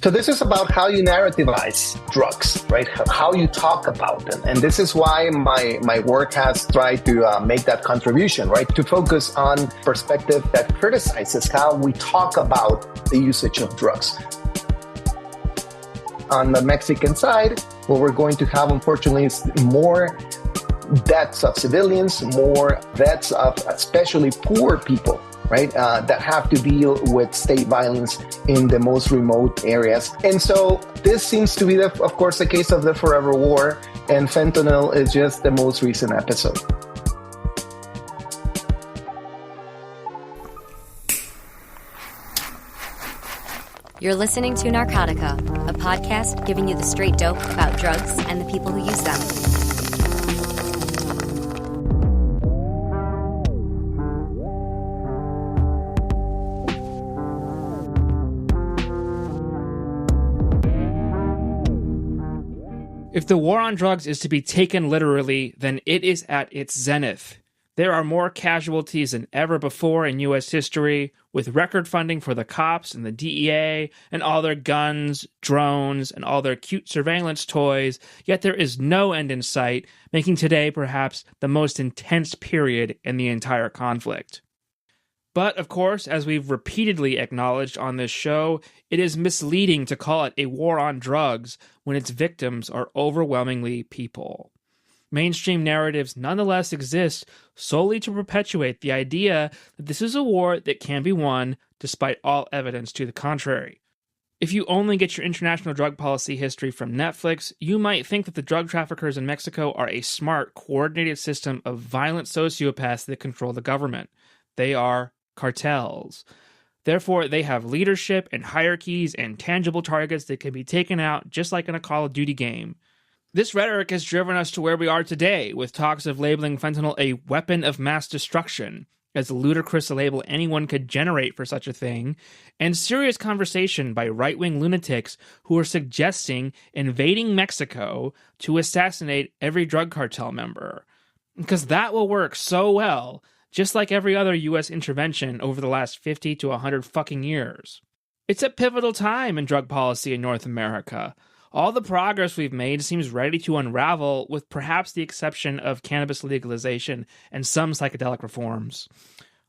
So this is about how you narrativize drugs, right? How you talk about them. And this is why my work has tried to make that contribution, right? To focus on perspective that criticizes how we talk about the usage of drugs. On the Mexican side, what we're going to have, unfortunately, is more deaths of civilians, more deaths of especially poor people, right, that have to deal with state violence in the most remote areas. And so this seems to be, of course, the case of the forever war, and fentanyl is just the most recent episode. You're listening to Narcotica, a podcast giving you the straight dope about drugs and the people who use them. If the war on drugs is to be taken literally, then it is at its zenith. There are more casualties than ever before in U.S. history, with record funding for the cops and the DEA and all their guns, drones, and all their cute surveillance toys, yet there is no end in sight, making today perhaps the most intense period in the entire conflict. But, of course, as we've repeatedly acknowledged on this show, it is misleading to call it a war on drugs when its victims are overwhelmingly people. Mainstream narratives nonetheless exist solely to perpetuate the idea that this is a war that can be won despite all evidence to the contrary. If you only get your international drug policy history from Netflix, you might think that the drug traffickers in Mexico are a smart, coordinated system of violent sociopaths that control the government. They are cartels. Therefore, they have leadership and hierarchies and tangible targets that can be taken out just like in a Call of Duty game. This rhetoric has driven us to where we are today, with talks of labeling fentanyl a weapon of mass destruction, as ludicrous a label anyone could generate for such a thing, and serious conversation by right-wing lunatics who are suggesting invading Mexico to assassinate every drug cartel member. Because that will work so well, just like every other U.S. intervention over the last 50 to 100 fucking years. It's a pivotal time in drug policy in North America. All the progress we've made seems ready to unravel, with perhaps the exception of cannabis legalization and some psychedelic reforms.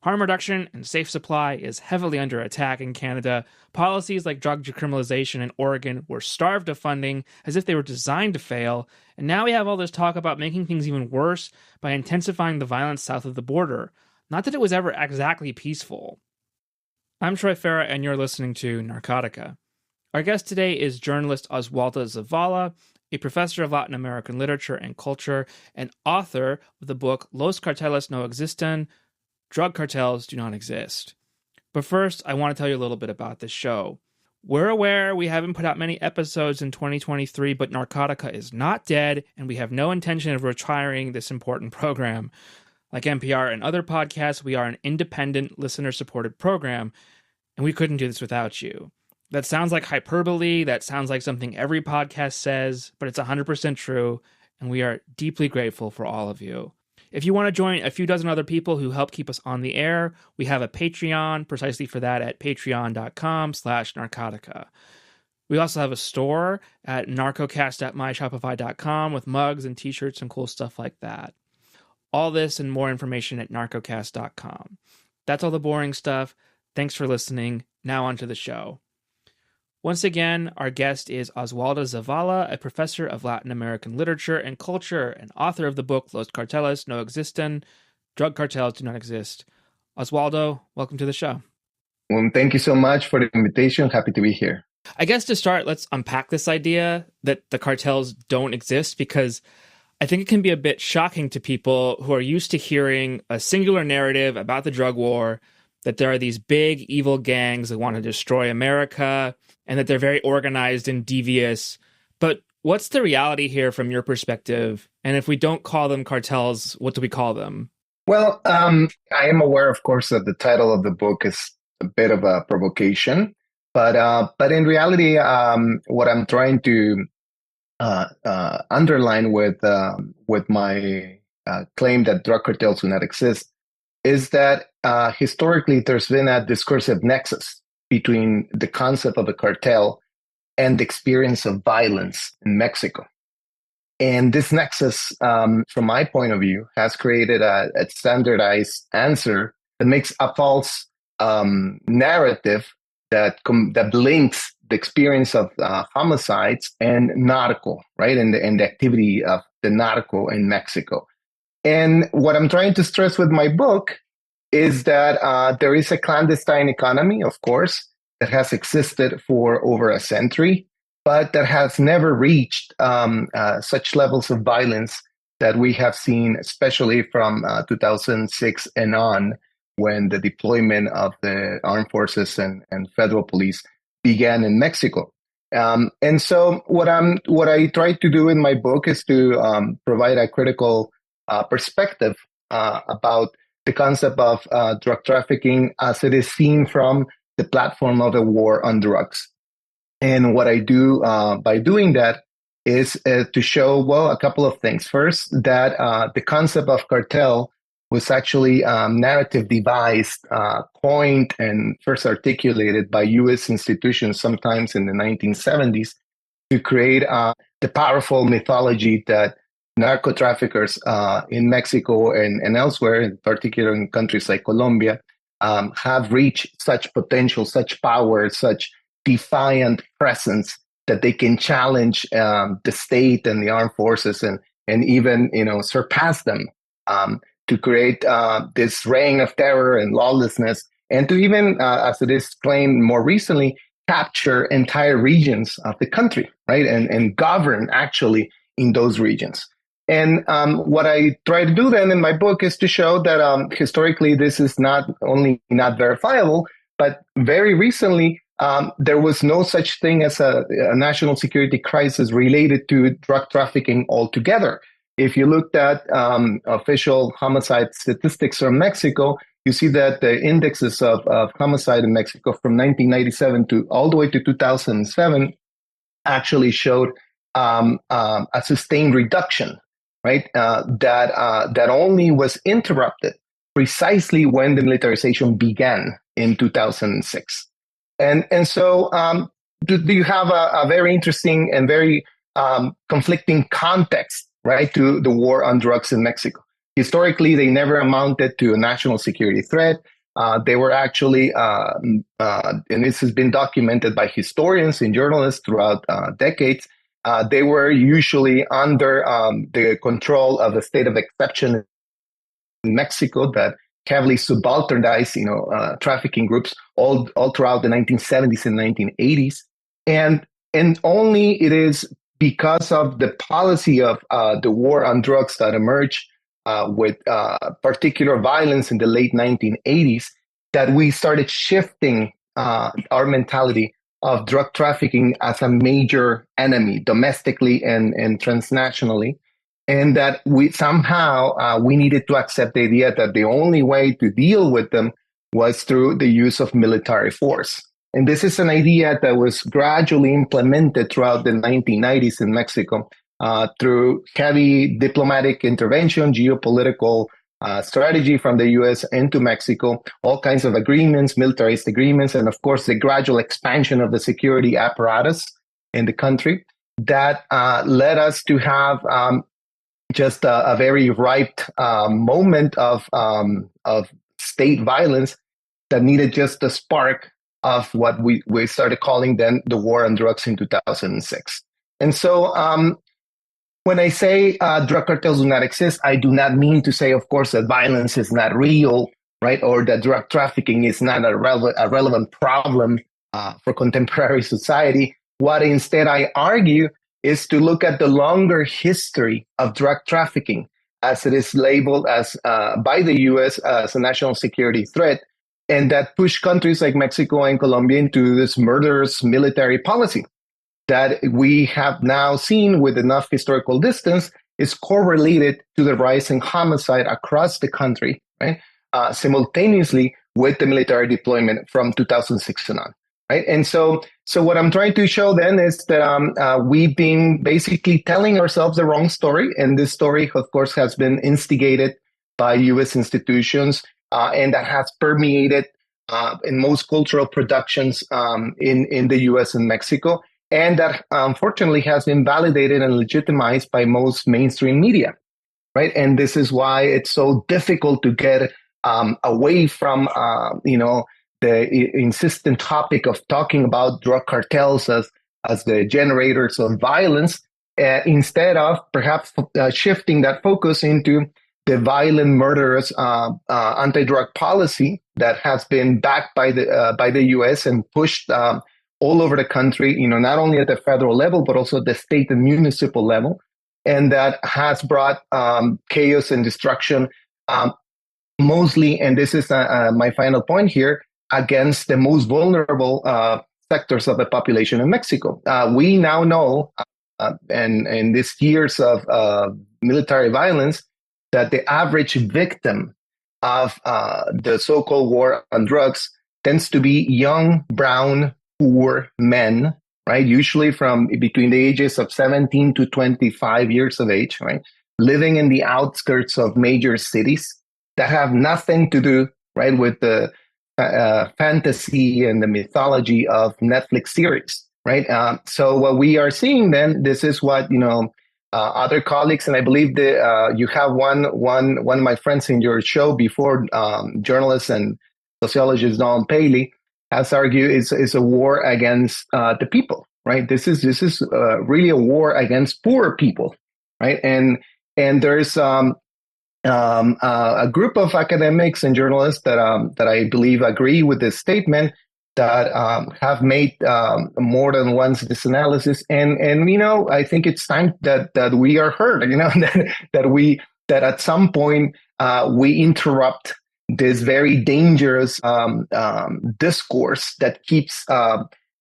Harm reduction and safe supply is heavily under attack in Canada. Policies like drug decriminalization in Oregon were starved of funding as if they were designed to fail, and now we have all this talk about making things even worse by intensifying the violence south of the border. Not that it was ever exactly peaceful. I'm Troy Farah, and you're listening to Narcotica. Our guest today is journalist Oswaldo Zavala, a professor of Latin American literature and culture, and author of the book Los Carteles no existen, Drug Cartels Do Not Exist. But first, I want to tell you a little bit about this show. We're aware we haven't put out many episodes in 2023, but Narcotica is not dead, and we have no intention of retiring this important program. Like NPR and other podcasts, we are an independent, listener-supported program, and we couldn't do this without you. That sounds like hyperbole, that sounds like something every podcast says, but it's 100% true, and we are deeply grateful for all of you. If you want to join a few dozen other people who help keep us on the air, we have a Patreon precisely for that at patreon.com/narcotica. We also have a store at narcocast.myshopify.com with mugs and t-shirts and cool stuff like that. All this and more information at narcocast.com. That's all the boring stuff. Thanks for listening. Now on to the show. Once again, our guest is Oswaldo Zavala, a professor of Latin American literature and culture and author of the book Los Carteles no existen, Drug Cartels Do Not Exist. Oswaldo, welcome to the show. Well, thank you so much for the invitation. Happy to be here. I guess to start, let's unpack this idea that the cartels don't exist, because I think it can be a bit shocking to people who are used to hearing a singular narrative about the drug war, that there are these big evil gangs that want to destroy America, and that they're very organized and devious. But what's the reality here from your perspective? And if we don't call them cartels, what do we call them? Well, I am aware, of course, that the title of the book is a bit of a provocation. But in reality, what I'm trying to underline with my claim that drug cartels do not exist is that historically there's been a discursive nexus between the concept of a cartel and the experience of violence in Mexico. And this nexus, from my point of view, has created a standardized answer that makes a false narrative that links the experience of homicides and narco, right? And the activity of the narco in Mexico. And what I'm trying to stress with my book is that there is a clandestine economy, of course, that has existed for over a century, but that has never reached such levels of violence that we have seen, especially from 2006 and on, when the deployment of the armed forces and federal police began in Mexico. And so what I try to do in my book is to provide a critical perspective about the concept of drug trafficking as it is seen from the platform of a war on drugs. And what I do by doing that is to show, well, a couple of things. First, that the concept of cartel was actually narrative devised, coined, and first articulated by U.S. institutions sometimes in the 1970s to create the powerful mythology that narco traffickers in Mexico and elsewhere, in particular in countries like Colombia, have reached such potential, such power, such defiant presence that they can challenge the state and the armed forces and even surpass them to create this reign of terror and lawlessness, and to even, as it is claimed more recently, capture entire regions of the country, right, and govern actually in those regions. And what I try to do then in my book is to show that historically this is not only not verifiable, but very recently there was no such thing as a national security crisis related to drug trafficking altogether. If you looked at official homicide statistics from Mexico, you see that the indexes of homicide in Mexico from 1997 to all the way to 2007 actually showed a sustained reduction, right? That only was interrupted precisely when the militarization began in 2006. And so do you have a very interesting and very conflicting context, right, to the war on drugs in Mexico. Historically, they never amounted to a national security threat. They were actually, and this has been documented by historians and journalists throughout decades, they were usually under the control of a state of exception in Mexico that heavily subalternized, trafficking groups all throughout the 1970s and 1980s. And only it is because of the policy of the war on drugs that emerged with particular violence in the late 1980s that we started shifting our mentality of drug trafficking as a major enemy domestically and transnationally. And that we somehow we needed to accept the idea that the only way to deal with them was through the use of military force. And this is an idea that was gradually implemented throughout the 1990s in Mexico through heavy diplomatic intervention, geopolitical strategy from the U.S. into Mexico, all kinds of agreements, militarized agreements, and of course, the gradual expansion of the security apparatus in the country that led us to have just a very ripe moment of state violence that needed just a spark of what we started calling then the war on drugs in 2006. And so when I say drug cartels do not exist, I do not mean to say, of course, that violence is not real, right? Or that drug trafficking is not a relevant problem for contemporary society. What instead I argue is to look at the longer history of drug trafficking as it is labeled as by the U.S. as a national security threat, and that pushed countries like Mexico and Colombia into this murderous military policy that we have now seen with enough historical distance is correlated to the rise in homicide across the country, right? Simultaneously with the military deployment from 2006 and on, right? And so what I'm trying to show then is that we've been basically telling ourselves the wrong story, and this story, of course, has been instigated by U.S. institutions, and that has permeated in most cultural productions in the U.S. and Mexico. and that unfortunately has been validated and legitimized by most mainstream media, right? And this is why it's so difficult to get away from, the insistent topic of talking about drug cartels as the generators of violence, instead of perhaps shifting that focus into the violent, murderous anti-drug policy that has been backed by the U.S. and pushed all over the country. Not only at the federal level but also at the state and municipal level, and that has brought chaos and destruction, mostly. And this is my final point here, against the most vulnerable sectors of the population in Mexico. We now know, and in these years of military violence, that the average victim of the so-called war on drugs tends to be young, brown, poor men, right? Usually from between the ages of 17 to 25 years of age, right? Living in the outskirts of major cities that have nothing to do, right, with the fantasy and the mythology of Netflix series, right? So what we are seeing then, this is what, other colleagues, and I believe that you have one of my friends in your show before, journalist and sociologist Don Paley, has argued is a war against the people, right? This is really a war against poor people, right? And there's a group of academics and journalists that I believe agree with this statement, that have made more than once this analysis, and I think it's time that we are heard, that at some point we interrupt this very dangerous discourse that keeps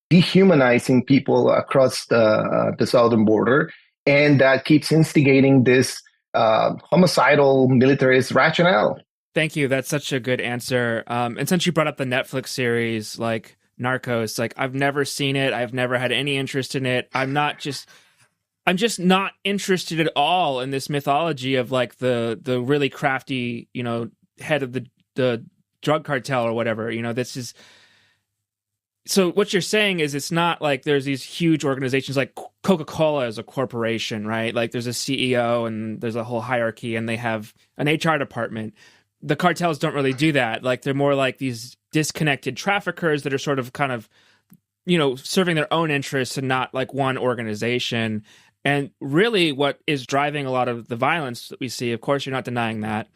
dehumanizing people across the southern border, and that keeps instigating this homicidal militarist rationale. Thank you. That's such a good answer. And since you brought up the Netflix series like Narcos, like I've never seen it. I've never had any interest in it. I'm just not interested at all in this mythology of like the really crafty, head of the drug cartel or whatever. This is. So what you're saying is it's not like there's these huge organizations like Coca-Cola as a corporation, right? Like there's a CEO and there's a whole hierarchy and they have an HR department. The cartels don't really do that. Like they're more like these disconnected traffickers that are sort of kind of, serving their own interests and not like one organization. And really what is driving a lot of the violence that we see, of course, you're not denying that,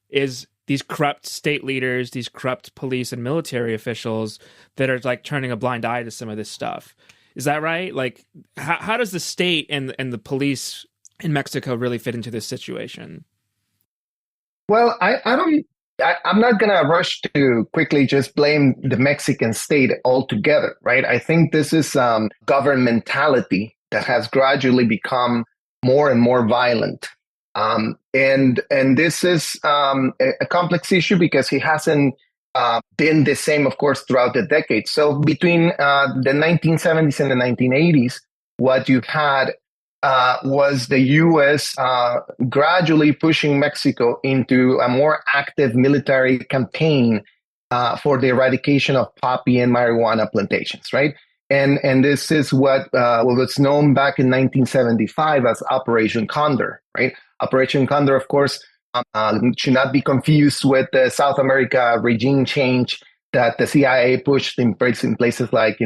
is these corrupt state leaders, these corrupt police and military officials that are like turning a blind eye to some of this stuff. Is that right? Like, how does the state and the police in Mexico really fit into this situation? Well, I'm not going to rush to quickly just blame the Mexican state altogether, right? I think this is governmentality that has gradually become more and more violent. And this is a complex issue because it hasn't been the same, of course, throughout the decades. So between the 1970s and the 1980s, what you had was the U.S. Gradually pushing Mexico into a more active military campaign for the eradication of poppy and marijuana plantations, right? And this is what was known back in 1975 as Operation Condor, right? Operation Condor, of course, should not be confused with the South America regime change that the CIA pushed in places like,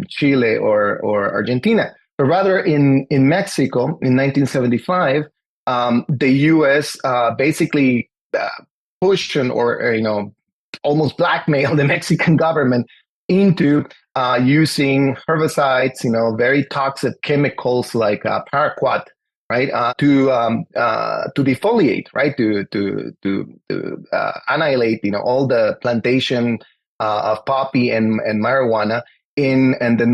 Chile or Argentina. But rather in Mexico in 1975, the U.S. Basically pushed or almost blackmailed the Mexican government into using herbicides, very toxic chemicals like paraquat, right, to defoliate, right, to annihilate, all the plantation of poppy and marijuana in the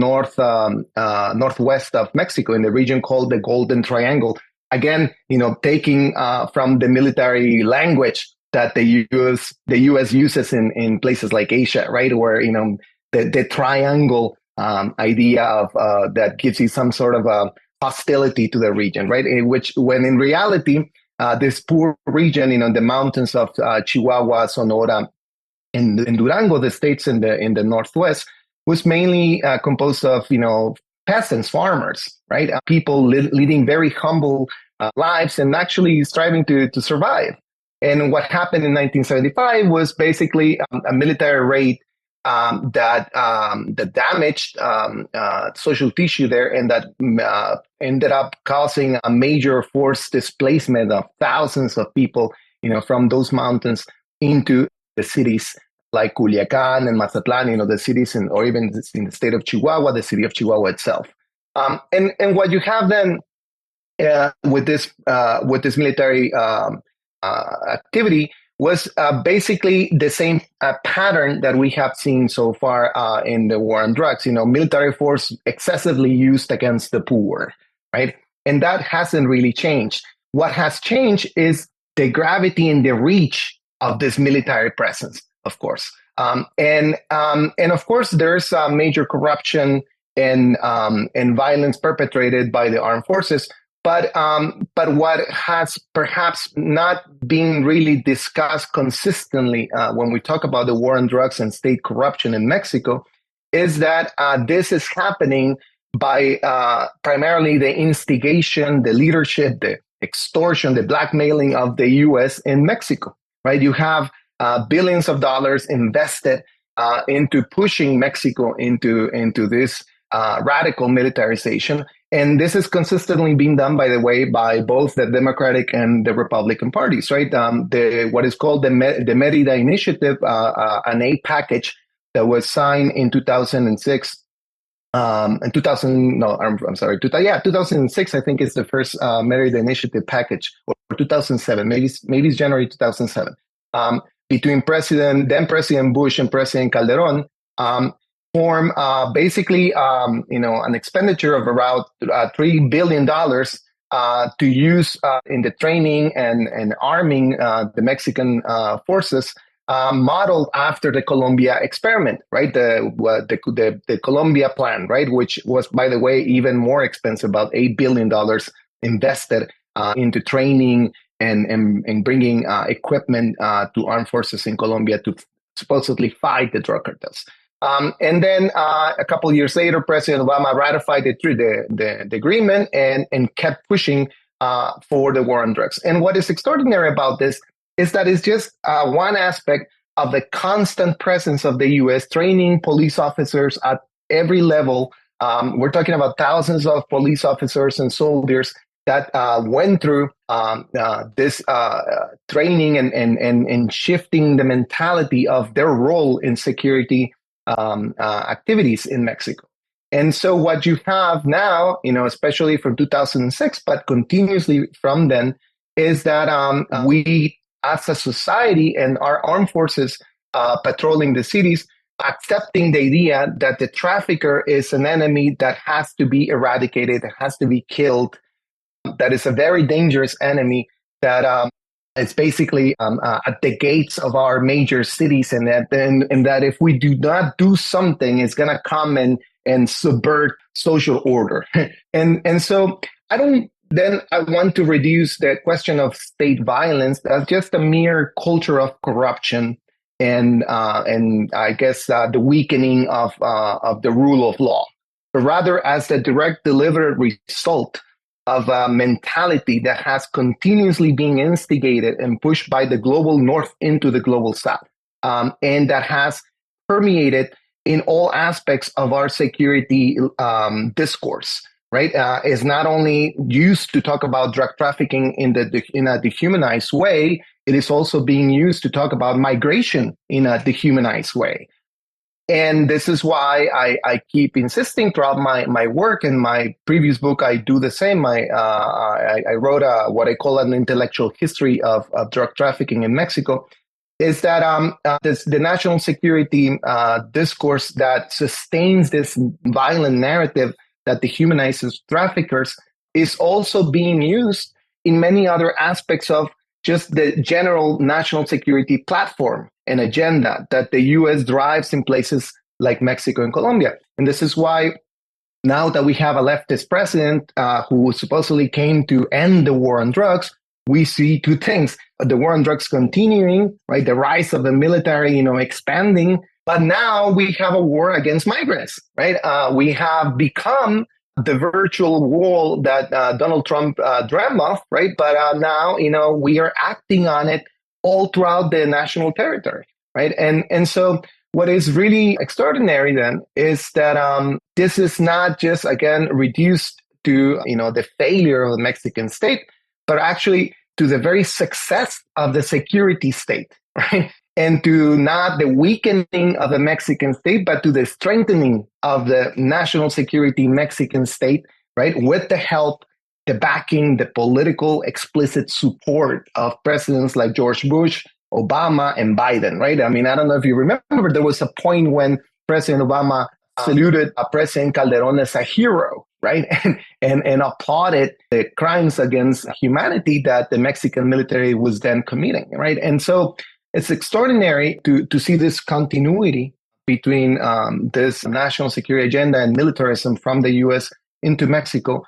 northwest of Mexico, in the region called the Golden Triangle. Again, taking from the military language that the U.S. uses in places like Asia, right, where the triangle idea of that gives you some sort of hostility to the region, right? When in reality, this poor region, the mountains of Chihuahua, Sonora, and Durango, the states in the northwest, was mainly composed of peasants, farmers, right? People leading very humble lives and actually striving to survive. And what happened in 1975 was basically a military raid that damaged social tissue there, and that ended up causing a major forced displacement of thousands of people, from those mountains into the cities like Culiacan and Mazatlan, the cities, or even in the state of Chihuahua, the city of Chihuahua itself. And what you have then with this military activity was basically the same pattern that we have seen so far in the war on drugs. Military force excessively used against the poor, right? And that hasn't really changed. What has changed is the gravity and the reach of this military presence, of course. And of course, there's major corruption and violence perpetrated by the armed forces. But what has perhaps not been really discussed consistently when we talk about the war on drugs and state corruption in Mexico is that this is happening by primarily the instigation, the leadership, the extortion, the blackmailing of the U.S. in Mexico, right? You have billions of dollars invested into pushing Mexico into this radical militarization. And this is consistently being done, by the way, by both the Democratic and the Republican parties, right? What is called the Merida Initiative, an aid package that was signed in 2006. In 2006, I think is the first Merida Initiative package, or 2007, maybe it's January 2007, between then President Bush and President Calderon. Form basically, an expenditure of around $3 billion to use in the training and arming the Mexican forces, modeled after the Colombia experiment, right? The Colombia plan, right? Which was, by the way, even more expensive, about $8 billion invested into training and bringing equipment to armed forces in Colombia to supposedly fight the drug cartels. And then a couple of years later, President Obama ratified the agreement and kept pushing for the war on drugs. And what is extraordinary about this is that it's just one aspect of the constant presence of the U.S. training police officers at every level. We're talking about thousands of police officers and soldiers that went through this training and shifting the mentality of their role in security activities in Mexico. And so what you have now, especially from 2006, but continuously from then, is that we as a society and our armed forces patrolling the cities, accepting the idea that the trafficker is an enemy that has to be eradicated, that has to be killed, that is a very dangerous enemy that it's basically at the gates of our major cities, and that if we do not do something, it's going to come and subvert social order. and so I want to reduce the question of state violence as just a mere culture of corruption and I guess the weakening of the rule of law, but rather as the direct delivered result of a mentality that has continuously been instigated and pushed by the global north into the global south, and that has permeated in all aspects of our security discourse, right? Is not only used to talk about drug trafficking in a dehumanized way, it is also being used to talk about migration in a dehumanized way. And this is why I keep insisting throughout my work. In my previous book, I do the same. I wrote what I call an intellectual history of drug trafficking in Mexico, is that the national security discourse that sustains this violent narrative that dehumanizes traffickers is also being used in many other aspects of just the general national security platform and agenda that the U.S. drives in places like Mexico and Colombia. And this is why now that we have a leftist president who supposedly came to end the war on drugs, we see two things: the war on drugs continuing, right? The rise of the military, expanding. But now we have a war against migrants, right? We have become the virtual wall that Donald Trump dreamt of, right? But now, we are acting on it all throughout the national territory, right? And so what is really extraordinary then is that this is not just, again, reduced to, the failure of the Mexican state, but actually to the very success of the security state, right? And to not the weakening of the Mexican state, but to the strengthening of the national security Mexican state, right? With the help, the backing, the political explicit support of presidents like George Bush, Obama, and Biden, right? I mean, I don't know if you remember, there was a point when President Obama saluted President Calderon as a hero, right? And applauded the crimes against humanity that the Mexican military was then committing, right? And so it's extraordinary to see this continuity between this national security agenda and militarism from the U.S. into Mexico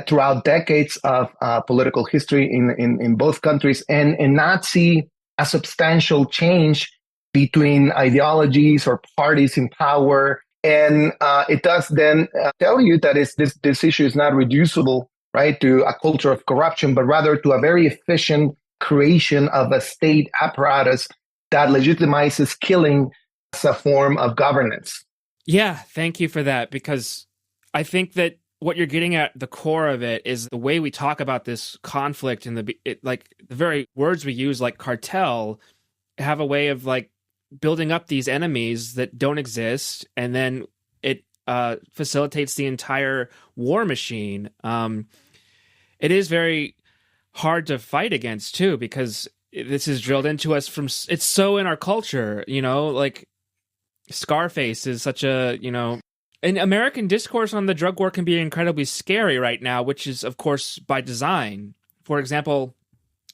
throughout decades of political history in both countries, and not see a substantial change between ideologies or parties in power. And it does then tell you that this issue is not reducible, right, to a culture of corruption, but rather to a very efficient creation of a state apparatus that legitimizes killing as a form of governance. Yeah, thank you for that, because I think that what you're getting at the core of it is the way we talk about this conflict, and like the very words we use, like cartel, have a way of like building up these enemies that don't exist, and then it facilitates the entire war machine. It is very hard to fight against too, because this is drilled into us it's so in our culture, like Scarface is such a, an American discourse on the drug war can be incredibly scary right now, which is of course by design. For example,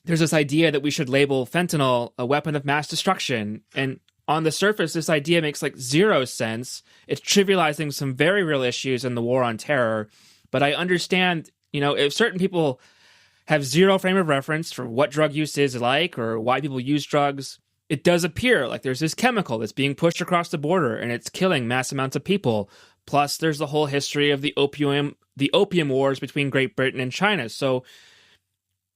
there's this idea that we should label fentanyl a weapon of mass destruction, and on the surface this idea makes like zero sense. It's trivializing some very real issues in the war on terror, but I understand, if certain people have zero frame of reference for what drug use is like or why people use drugs, it does appear like there's this chemical that's being pushed across the border and it's killing mass amounts of people. Plus, there's the whole history of the opium wars between Great Britain and China. So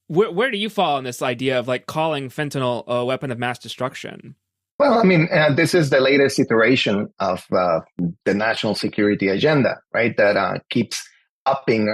where do you fall on this idea of like calling fentanyl a weapon of mass destruction? Well, I mean, this is the latest iteration of the national security agenda, right? That keeps upping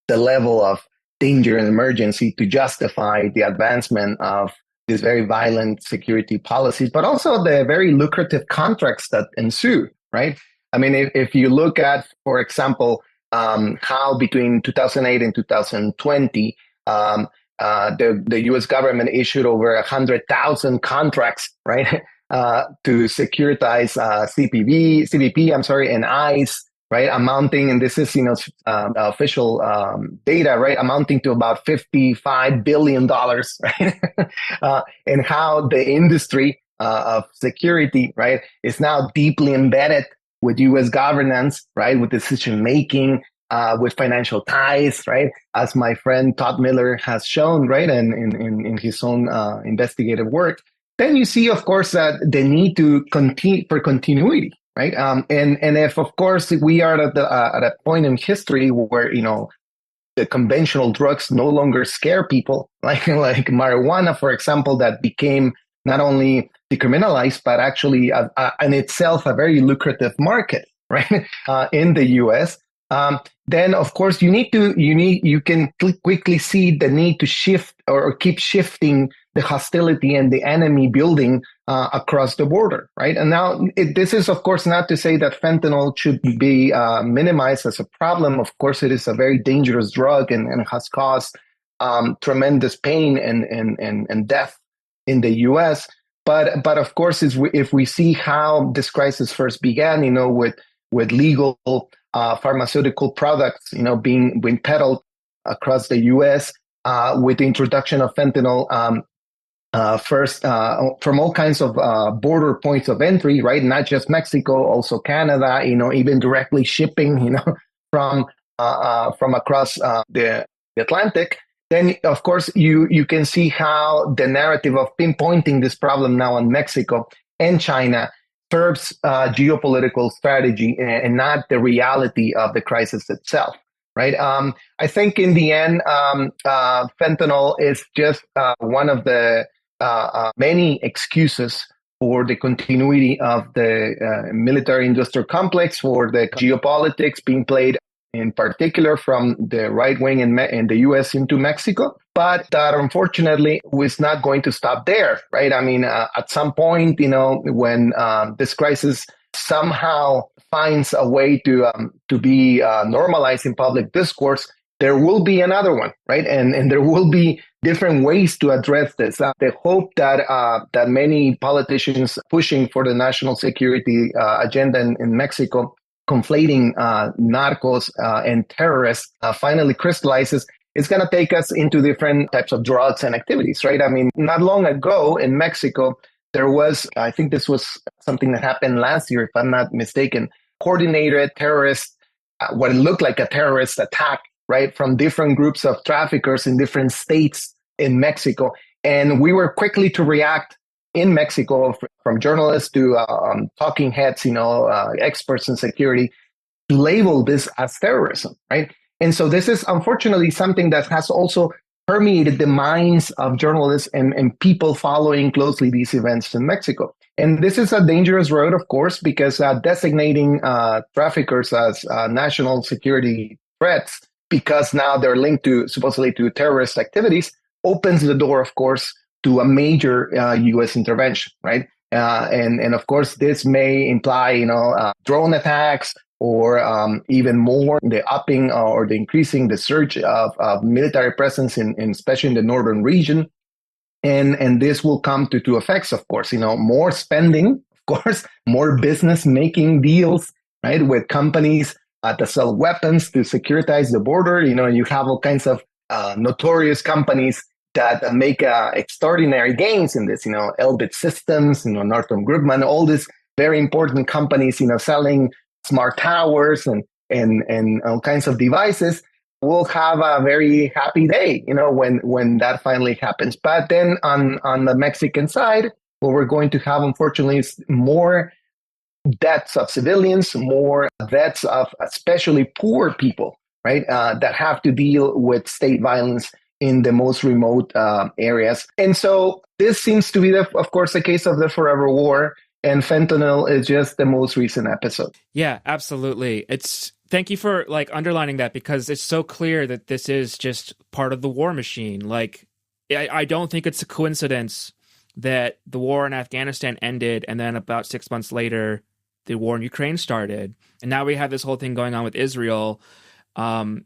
the level of danger and emergency to justify the advancement of these very violent security policies, but also the very lucrative contracts that ensue, right? I mean, if you look at, for example, how between 2008 and 2020, the U.S. government issued over 100,000 contracts, right, to securitize CBP, and ICE, right, amounting, and this is official data, right, amounting to about $55 billion, right, and how the industry of security, right, is now deeply embedded with U.S. governance, right, with decision making, with financial ties, right, as my friend Todd Miller has shown, right, in his own investigative work. Then you see, of course, that the need to continuity. Right. And if, of course, we are at a point in history where, the conventional drugs no longer scare people, like marijuana, for example, that became not only decriminalized, but actually in itself a very lucrative market, right, in the U.S., then, of course, you can quickly see the need to shift or keep shifting the hostility and the enemy building across the border, right? And now this is, of course, not to say that fentanyl should be minimized as a problem. Of course, it is a very dangerous drug and has caused tremendous pain and death in the U.S. But of course, if we see how this crisis first began, with legal pharmaceutical products, being peddled across the U.S. With the introduction of fentanyl, first from all kinds of border points of entry, right? Not just Mexico, also Canada. Even directly shipping, from across the Atlantic. Then, of course, you can see how the narrative of pinpointing this problem now on Mexico and China serves geopolitical strategy and not the reality of the crisis itself, right? I think in the end, fentanyl is just one of the many excuses for the continuity of the military-industrial complex, for the geopolitics being played in particular from the right wing in the U.S. into Mexico. But that unfortunately was not going to stop there, right? I mean, at some point, when this crisis somehow finds a way to be normalized in public discourse, there will be another one, right? And there will be different ways to address this. The hope that many politicians pushing for the national security agenda in Mexico, conflating narcos and terrorists, finally crystallizes, it's going to take us into different types of drugs and activities, right? I mean, not long ago in Mexico, there was, I think this was something that happened last year, if I'm not mistaken, coordinated terrorist, what it looked like a terrorist attack, right, from different groups of traffickers in different states in Mexico. And we were quickly to react in Mexico, from journalists to talking heads, experts in security, to label this as terrorism, right? And so this is unfortunately something that has also permeated the minds of journalists and people following closely these events in Mexico. And this is a dangerous road, of course, because designating traffickers as national security threats, because now they're linked supposedly to terrorist activities, opens the door, of course, to a major U.S. intervention, right? And of course, this may imply, drone attacks, or even more, the upping or the increasing the surge of military presence especially in the northern region. And this will come to two effects, of course, more spending, of course, more business making deals, right, with companies to sell weapons, to securitize the border. You have all kinds of notorious companies that make extraordinary gains in this, Elbit Systems, Northrop Grumman, all these very important companies, selling smart towers and all kinds of devices. We'll have a very happy day, when that finally happens. But then on the Mexican side, what we're going to have, unfortunately, is more deaths of civilians, more deaths of especially poor people, right, that have to deal with state violence in the most remote areas. And so this seems to be, of course, the case of the forever war. And fentanyl is just the most recent episode. Yeah, absolutely. Thank you for underlining that, because it's so clear that this is just part of the war machine. I don't think it's a coincidence that the war in Afghanistan ended, and then about 6 months later, the war in Ukraine started. And now we have this whole thing going on with Israel. And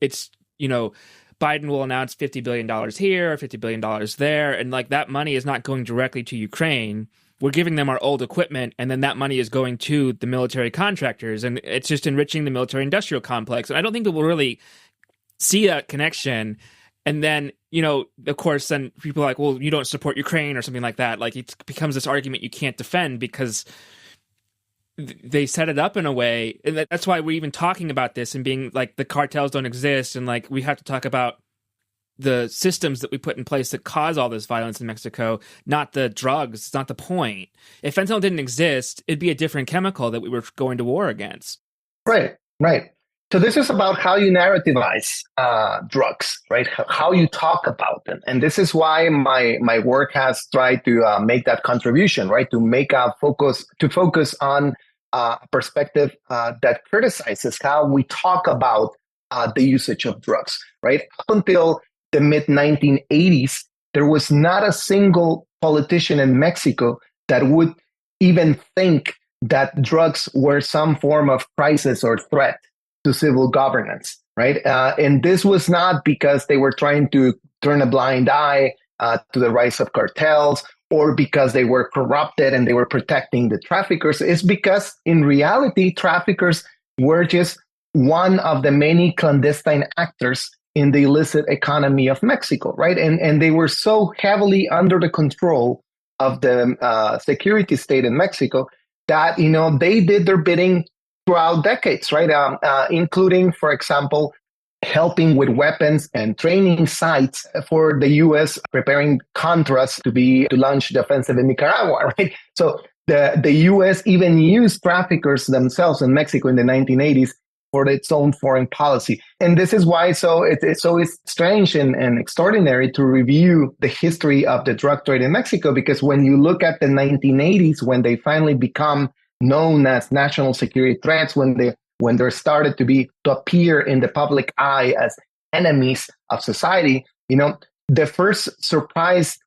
it's, Biden will announce $50 billion here, $50 billion there. And that money is not going directly to Ukraine. We're giving them our old equipment, and then that money is going to the military contractors, and it's just enriching the military-industrial complex. And I don't think people really see that connection. And then, of course, then people are like, well, you don't support Ukraine or something like that. It becomes this argument you can't defend because they set it up in a way. And that's why we're even talking about this and being the cartels don't exist. And we have to talk about the systems that we put in place that cause all this violence in Mexico, not the drugs. It's not the point. If fentanyl didn't exist, it'd be a different chemical that we were going to war against. Right. So this is about how you narrativize drugs, right? How you talk about them. And this is why my work has tried to make that contribution, right? To make focus on a perspective that criticizes how we talk about the usage of drugs, right? Up until the mid-1980s, there was not a single politician in Mexico that would even think that drugs were some form of crisis or threat to civil governance, right? And this was not because they were trying to turn a blind eye to the rise of cartels, or because they were corrupted and they were protecting the traffickers. It's because in reality, traffickers were just one of the many clandestine actors in the illicit economy of Mexico, right? And they were so heavily under the control of the security state in Mexico that, they did their bidding throughout decades, right? Including, for example, helping with weapons and training sites for the U.S. preparing Contras to launch the offensive in Nicaragua, right? So The U.S. even used traffickers themselves in Mexico in the 1980s for its own foreign policy. And this is why it's strange and extraordinary to review the history of the drug trade in Mexico, because when you look at the 1980s, when they finally become known as national security threats, when they're started to appear in the public eye as enemies of society, the first surprise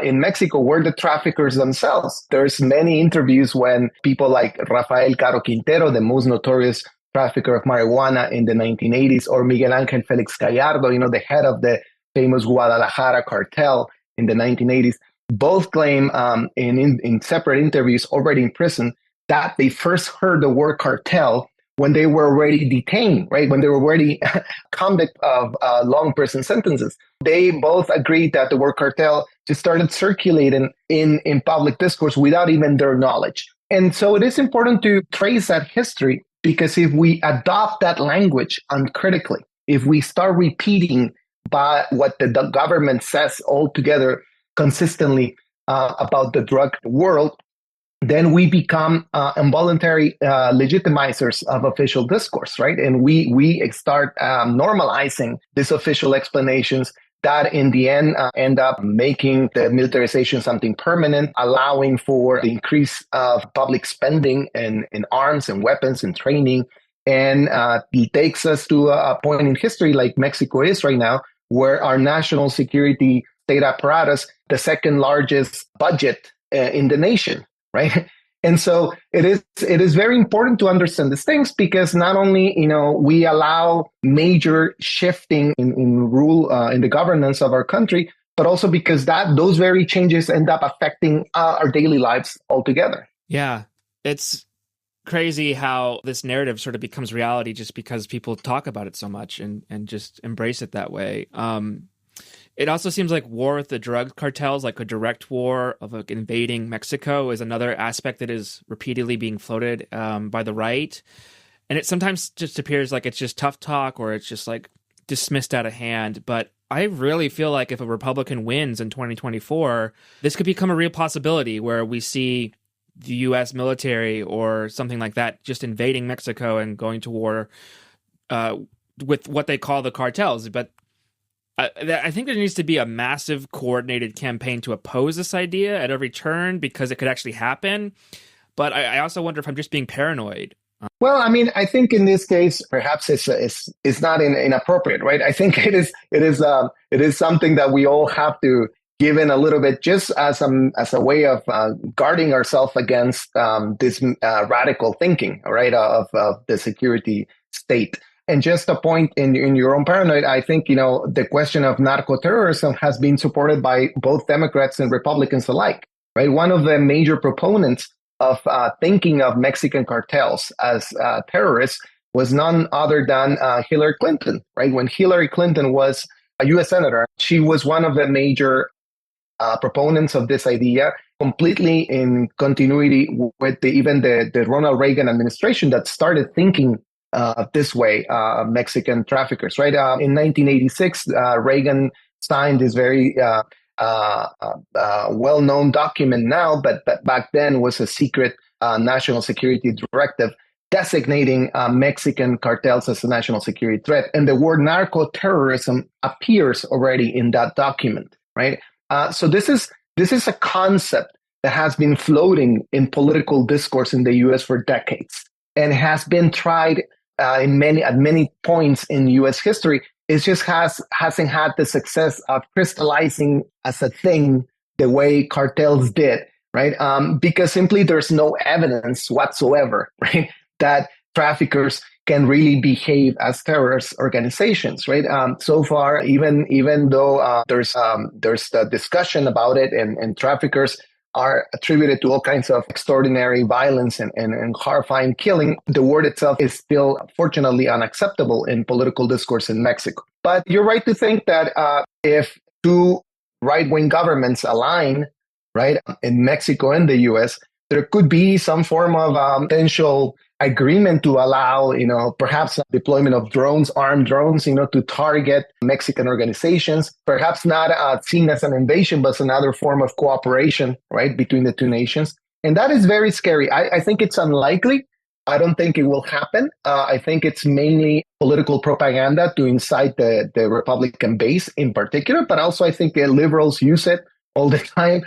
in Mexico were the traffickers themselves. There's many interviews when people like Rafael Caro Quintero, the most notorious trafficker of marijuana in the 1980s, or Miguel Ángel Félix Gallardo, the head of the famous Guadalajara cartel in the 1980s, both claim in separate interviews already in prison that they first heard the word cartel when they were already detained, right? When they were already convict of long prison sentences. They both agreed that the word cartel just started circulating in public discourse without even their knowledge. And so it is important to trace that history, because if we adopt that language uncritically, if we start repeating by what the government says altogether consistently about the drug world, then we become involuntary legitimizers of official discourse, right? And we start normalizing these official explanations that in the end up making the militarization something permanent, allowing for the increase of public spending in arms and weapons and training. And it takes us to a point in history like Mexico is right now, where our national security state apparatus, the second largest budget in the nation, right? And so it is very important to understand these things, because not only we allow major shifting in rule in the governance of our country, but also because those very changes end up affecting our daily lives altogether. Yeah, it's crazy how this narrative sort of becomes reality just because people talk about it so much and just embrace it that way. It also seems like war with the drug cartels, like a direct war of invading Mexico, is another aspect that is repeatedly being floated by the right. And it sometimes just appears like it's just tough talk, or it's just like dismissed out of hand. But I really feel like if a Republican wins in 2024, this could become a real possibility where we see the U.S. military or something like that just invading Mexico and going to war with what they call the cartels. But I think there needs to be a massive coordinated campaign to oppose this idea at every turn, because it could actually happen. But I also wonder if I'm just being paranoid. Well, I mean, I think in this case, perhaps it's not inappropriate, right? I think it is something that we all have to give in a little bit, just as a way of guarding ourselves against this radical thinking, right, of the security state. And just a point in your own paranoid, I think, the question of narcoterrorism has been supported by both Democrats and Republicans alike, right? One of the major proponents of thinking of Mexican cartels as terrorists was none other than Hillary Clinton, right? When Hillary Clinton was a U.S. senator, she was one of the major proponents of this idea, completely in continuity with even the Ronald Reagan administration that started thinking this way, Mexican traffickers, right? In 1986, Reagan signed this very well-known document now, but back then was a secret national security directive designating Mexican cartels as a national security threat. And the word narcoterrorism appears already in that document, right? So this is a concept that has been floating in political discourse in the U.S. for decades and has been tried at many points in U.S. history. It just hasn't had the success of crystallizing as a thing the way cartels did, right? Because simply there's no evidence whatsoever, right, that traffickers can really behave as terrorist organizations, right? So far, even though there's the discussion about it, and traffickers are attributed to all kinds of extraordinary violence and horrifying killing, the word itself is still, fortunately, unacceptable in political discourse in Mexico. But you're right to think that if two right-wing governments align, right, in Mexico and the U.S., there could be some form of potential agreement to allow, perhaps deployment of drones, armed drones, to target Mexican organizations, perhaps not seen as an invasion, but as another form of cooperation, right, between the two nations. And that is very scary. I think it's unlikely. I don't think it will happen. I think it's mainly political propaganda to incite the Republican base in particular, but also I think liberals use it all the time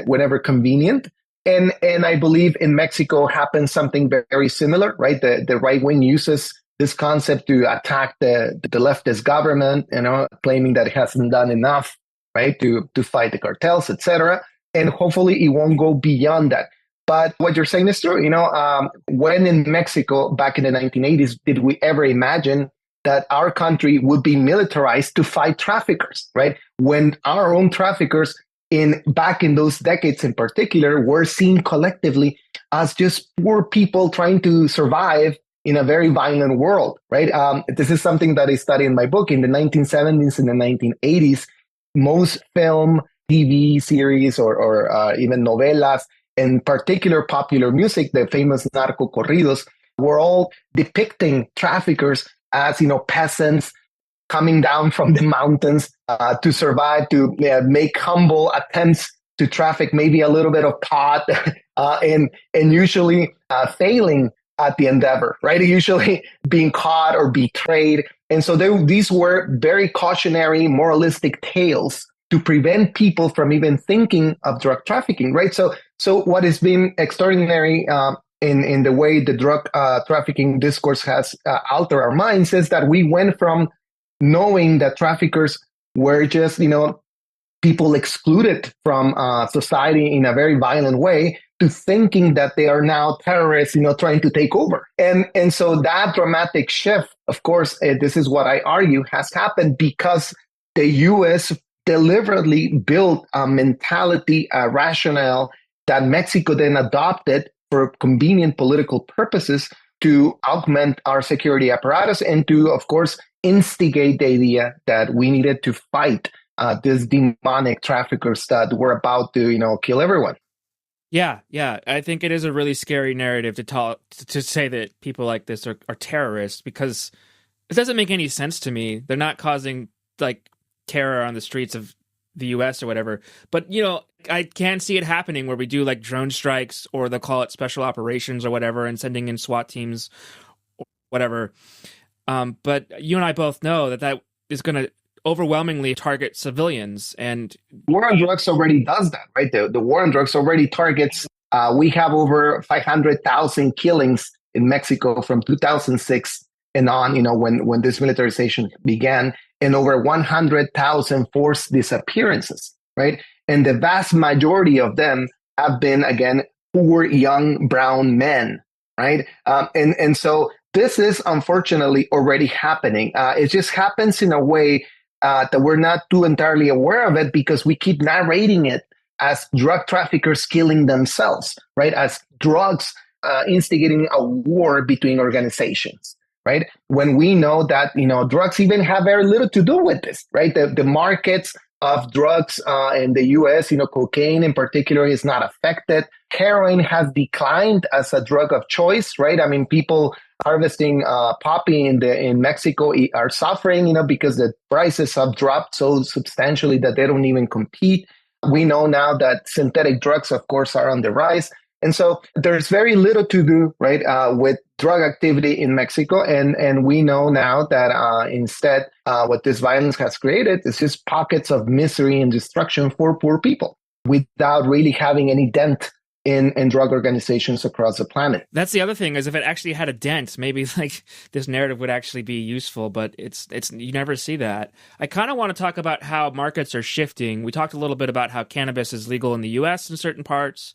whenever convenient. And I believe in Mexico happens something very similar, right? The right wing uses this concept to attack the leftist government, claiming that it hasn't done enough, right, to fight the cartels, etc. And hopefully it won't go beyond that. But what you're saying is true. When in Mexico back in the 1980s, did we ever imagine that our country would be militarized to fight traffickers, right? When our own traffickers back in those decades in particular were seen collectively as just poor people trying to survive in a very violent world, right? This is something that I study in my book. In the 1970s and the 1980s, most film, TV series, or even novelas, in particular popular music, the famous narcocorridos, were all depicting traffickers as, peasants coming down from the mountains to survive, to make humble attempts to traffic maybe a little bit of pot and usually failing at the endeavor, right? Usually being caught or betrayed. And so these were very cautionary, moralistic tales to prevent people from even thinking of drug trafficking, right? So what has been extraordinary in the way the drug trafficking discourse has altered our minds is that we went from knowing that traffickers were just, people excluded from society in a very violent way to thinking that they are now terrorists, trying to take over. And so that dramatic shift, of course, this is what I argue has happened because the U.S. deliberately built a mentality, a rationale that Mexico then adopted for convenient political purposes to augment our security apparatus and to, of course, instigate the idea that we needed to fight these demonic traffickers that were about to, kill everyone. Yeah. I think it is a really scary narrative to say that people like this are terrorists because it doesn't make any sense to me. They're not causing terror on the streets of the US or whatever. But, I can see it happening where we do drone strikes or they'll call it special operations or whatever and sending in SWAT teams or whatever. But you and I both know that is going to overwhelmingly target civilians. And war on drugs already does that, right? The war on drugs already targets, we have over 500,000 killings in Mexico from 2006 and on, when this militarization began, and over 100,000 forced disappearances, right? And the vast majority of them have been, again, poor young brown men, right? And so this is unfortunately already happening. It just happens in a way that we're not too entirely aware of it because we keep narrating it as drug traffickers killing themselves, right? As drugs instigating a war between organizations, right? When we know that, drugs even have very little to do with this, right? The markets of drugs in the US, cocaine in particular is not affected. Heroin has declined as a drug of choice, right? I mean, people harvesting poppy in Mexico are suffering, because the prices have dropped so substantially that they don't even compete. We know now that synthetic drugs, of course, are on the rise. And so there's very little to do, right, with drug activity in Mexico. And we know now that instead, what this violence has created is just pockets of misery and destruction for poor people without really having any dent in drug organizations across the planet. That's the other thing, is if it actually had a dent, maybe this narrative would actually be useful, but it's you never see that. I kind of want to talk about how markets are shifting. We talked a little bit about how cannabis is legal in the US in certain parts.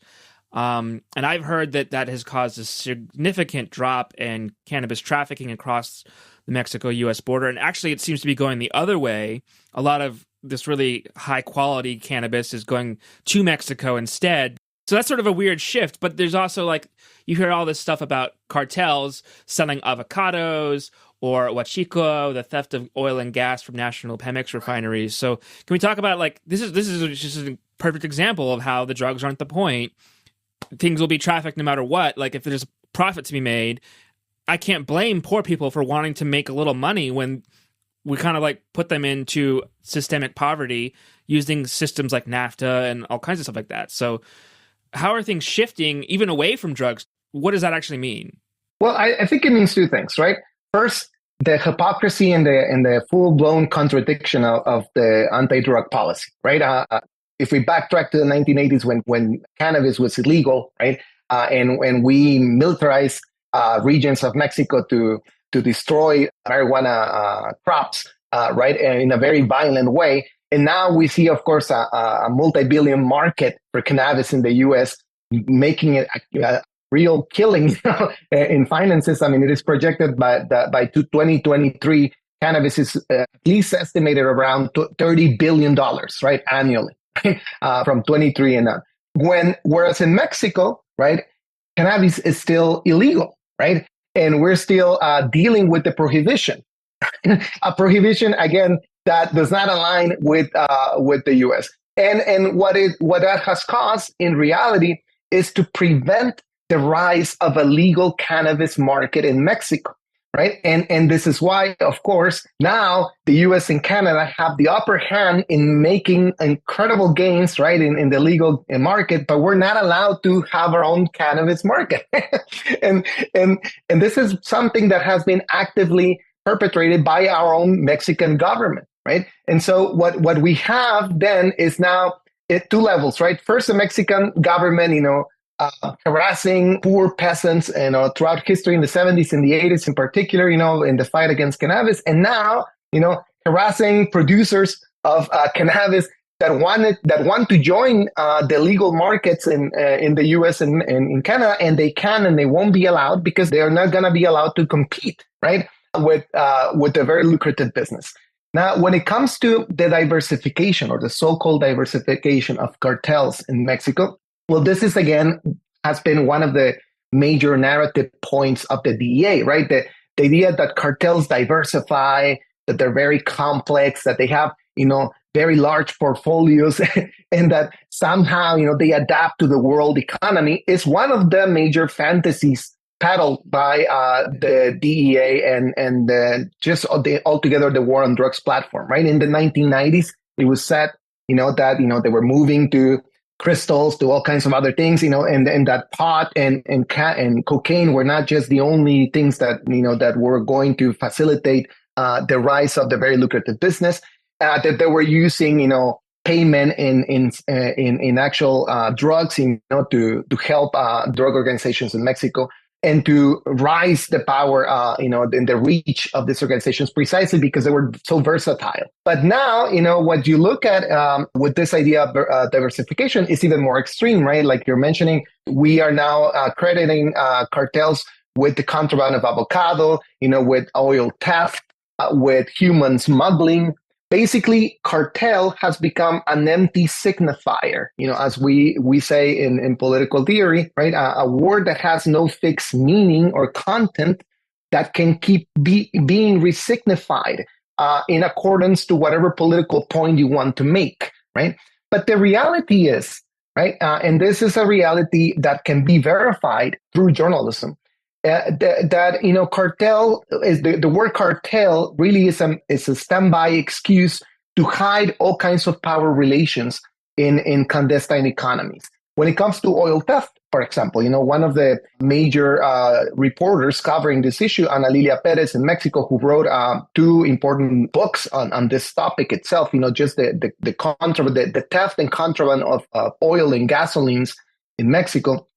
And I've heard that has caused a significant drop in cannabis trafficking across the Mexico-US border. And actually, it seems to be going the other way. A lot of this really high-quality cannabis is going to Mexico instead. So that's sort of a weird shift. But there's also, you hear all this stuff about cartels selling avocados or huachico, the theft of oil and gas from national Pemex refineries. So can we talk about, this is just a perfect example of how the drugs aren't the point. Things will be trafficked no matter what. If there's profit to be made, I can't blame poor people for wanting to make a little money when we kind of put them into systemic poverty using systems like NAFTA and all kinds of stuff like that. So how are things shifting even away from drugs? What does that actually mean? Well, I think it means two things, right? First, the hypocrisy and the full-blown contradiction of the anti-drug policy, right? If we backtrack to the 1980s when cannabis was illegal, right, and when we militarized regions of Mexico to destroy marijuana crops, right, in a very violent way. And now we see, of course, a multi-billion market for cannabis in the U.S., making it a real killing in finances. I mean, it is projected by 2023, cannabis is at least estimated around $30 billion, right, annually, from 23 and on. Whereas in Mexico, right, cannabis is still illegal, right? And we're still dealing with the prohibition. A prohibition, again, that does not align with the U.S. And what that has caused in reality is to prevent the rise of a legal cannabis market in Mexico, right? And this is why, of course, now the U.S. and Canada have the upper hand in making incredible gains, right, in the legal market, but we're not allowed to have our own cannabis market. and this is something that has been actively perpetrated by our own Mexican government, right? And so what we have then is now at two levels, right? First, the Mexican government, harassing poor peasants, throughout history in the 70s and the 80s in particular, in the fight against cannabis. And now, harassing producers of cannabis that want to join the legal markets in the U.S. and in Canada, and they can and they won't be allowed because they are not going to be allowed to compete, right, with a very lucrative business. Now, when it comes to the diversification or the so-called diversification of cartels in Mexico, well, this is, again, has been one of the major narrative points of the DEA, right? The idea that cartels diversify, that they're very complex, that they have, very large portfolios, and that somehow, they adapt to the world economy is one of the major fantasies peddled by the DEA and just altogether the war on drugs platform, right? In the 1990s, it was said, that, they were moving to crystals, to all kinds of other things, and that pot and cocaine were not just the only things that, that were going to facilitate the rise of the very lucrative business, that they were using, payment in actual drugs, to help drug organizations in Mexico and to rise the power, and the reach of these organizations precisely because they were so versatile. But now, what you look at with this idea of diversification is even more extreme, right? Like you're mentioning, we are now crediting cartels with the contraband of avocado, with oil theft, with human smuggling. Basically, cartel has become an empty signifier, as we say in political theory, right? A word that has no fixed meaning or content that can keep being resignified in accordance to whatever political point you want to make, right? But the reality is, right, and this is a reality that can be verified through journalism, that cartel is the word cartel really is a standby excuse to hide all kinds of power relations in clandestine economies. When it comes to oil theft, for example, one of the major reporters covering this issue, Ana Lilia Perez in Mexico, who wrote two important books on this topic itself, just the theft and contraband of oil and gasolines in Mexico,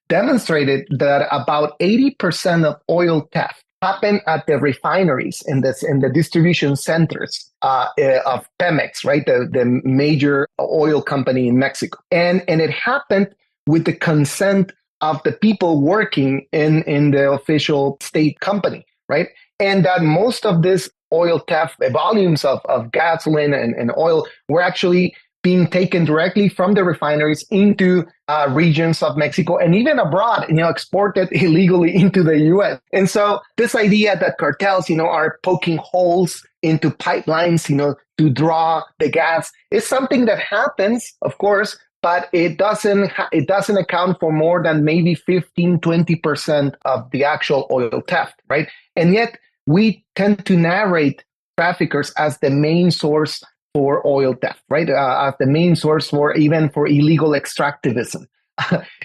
demonstrated that about 80% of oil theft happen at the refineries in the distribution centers of Pemex, right? The major oil company in Mexico. And it happened with the consent of the people working in the official state company, right? And that most of this oil theft, the volumes of gasoline and oil were actually being taken directly from the refineries into regions of Mexico and even abroad, exported illegally into the U.S. And so this idea that cartels, are poking holes into pipelines, to draw the gas is something that happens, of course, but it doesn't account for more than maybe 15-20% of the actual oil theft, right? And yet we tend to narrate traffickers as the main source for oil theft, right? As the main source for illegal extractivism.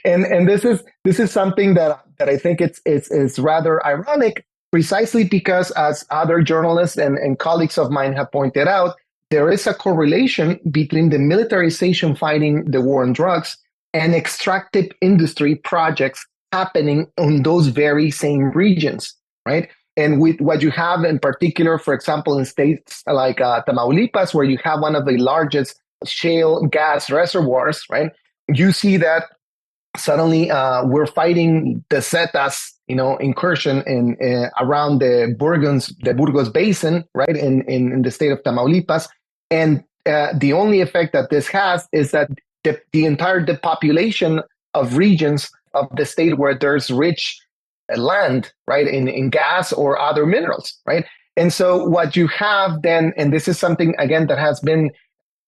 And this is something that I think it's rather ironic, precisely because, as other journalists and colleagues of mine have pointed out, there is a correlation between the militarization fighting the war on drugs and extractive industry projects happening in those very same regions, right? And with what you have in particular, for example, in states like Tamaulipas, where you have one of the largest shale gas reservoirs, right? You see that suddenly we're fighting the Zetas, incursion in around the Burgos Basin, right, in the state of Tamaulipas, and the only effect that this has is that the entire depopulation of regions of the state where there's rich land, right, in gas or other minerals, right, and so what you have then, and this is something again that has been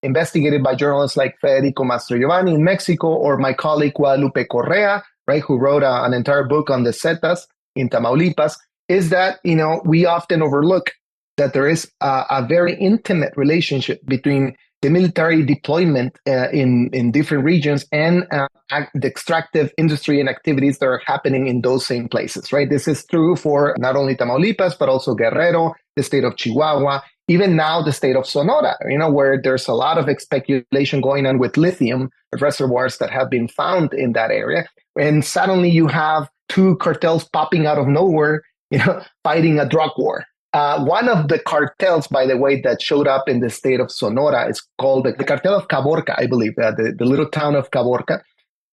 investigated by journalists like Federico Mastrogiovanni in Mexico, or my colleague Guadalupe Correa, right, who wrote an entire book on the Zetas in Tamaulipas, is that, we often overlook that there is a very intimate relationship between the military deployment in different regions and the extractive industry and activities that are happening in those same places, right? This is true for not only Tamaulipas, but also Guerrero, the state of Chihuahua, even now the state of Sonora, where there's a lot of speculation going on with lithium reservoirs that have been found in that area. And suddenly you have two cartels popping out of nowhere, fighting a drug war. One of the cartels, by the way, that showed up in the state of Sonora is called the cartel of Caborca, I believe. The little town of Caborca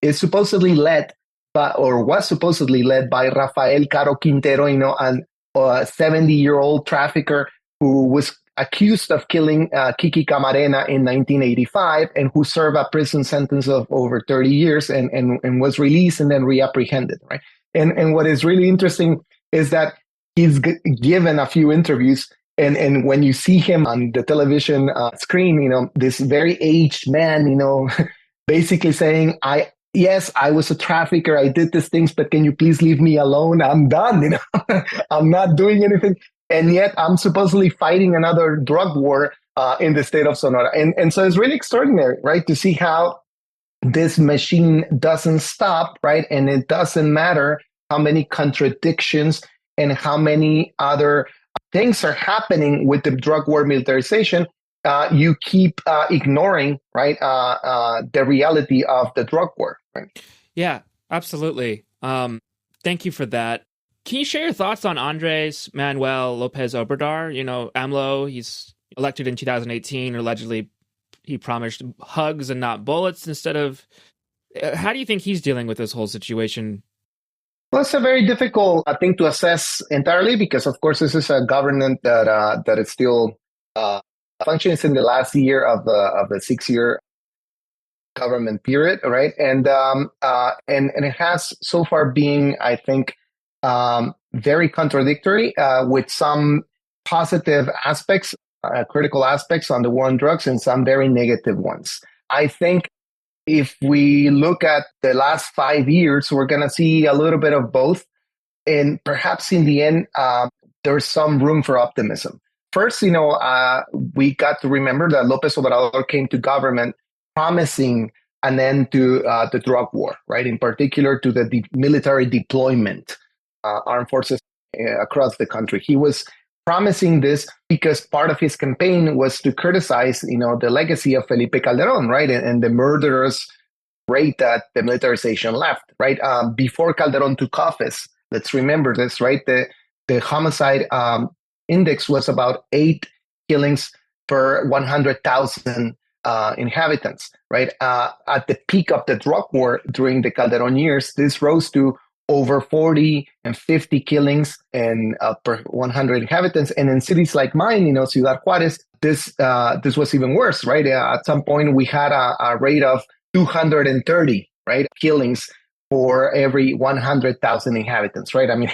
is supposedly led by, or was supposedly led by Rafael Caro Quintero, a 70-year-old trafficker who was accused of killing Kiki Camarena in 1985 and who served a prison sentence of over 30 years and was released and then reapprehended, right? And what is really interesting is that he's given a few interviews, and when you see him on the television screen, this very aged man, basically saying, yes, I was a trafficker, I did these things, but can you please leave me alone? I'm done, I'm not doing anything. And yet I'm supposedly fighting another drug war in the state of Sonora. And so it's really extraordinary, right, to see how this machine doesn't stop, right? And it doesn't matter how many contradictions and how many other things are happening with the drug war militarization. You keep ignoring, right, the reality of the drug war, right? Yeah, absolutely. Thank you for that. Can you share your thoughts on Andres Manuel Lopez Obrador? AMLO, he's elected in 2018. Allegedly, he promised hugs and not bullets instead of... How do you think he's dealing with this whole situation? Well, it's a very difficult thing to assess entirely because, of course, this is a government that is still functions in the last year of the 6-year government period, right? And it has so far been, I think, very contradictory with some positive aspects, critical aspects on the war on drugs, and some very negative ones. I think if we look at the last 5 years, we're going to see a little bit of both. And perhaps in the end, there's some room for optimism. First, we got to remember that Lopez Obrador came to government promising an end to the drug war, right? In particular, to the military deployment, armed forces across the country. He was promising this because part of his campaign was to criticize, the legacy of Felipe Calderón, right? And the murderous rate that the militarization left, right? Before Calderón took office, let's remember this, right? The homicide index was about 8 killings per 100,000 inhabitants, right? At the peak of the drug war during the Calderón years, this rose to over 40 and 50 killings per 100 inhabitants. And in cities like mine, Ciudad Juárez, this was even worse, right? At some point, we had a rate of 230, right, killings for every 100,000 inhabitants, right? I mean,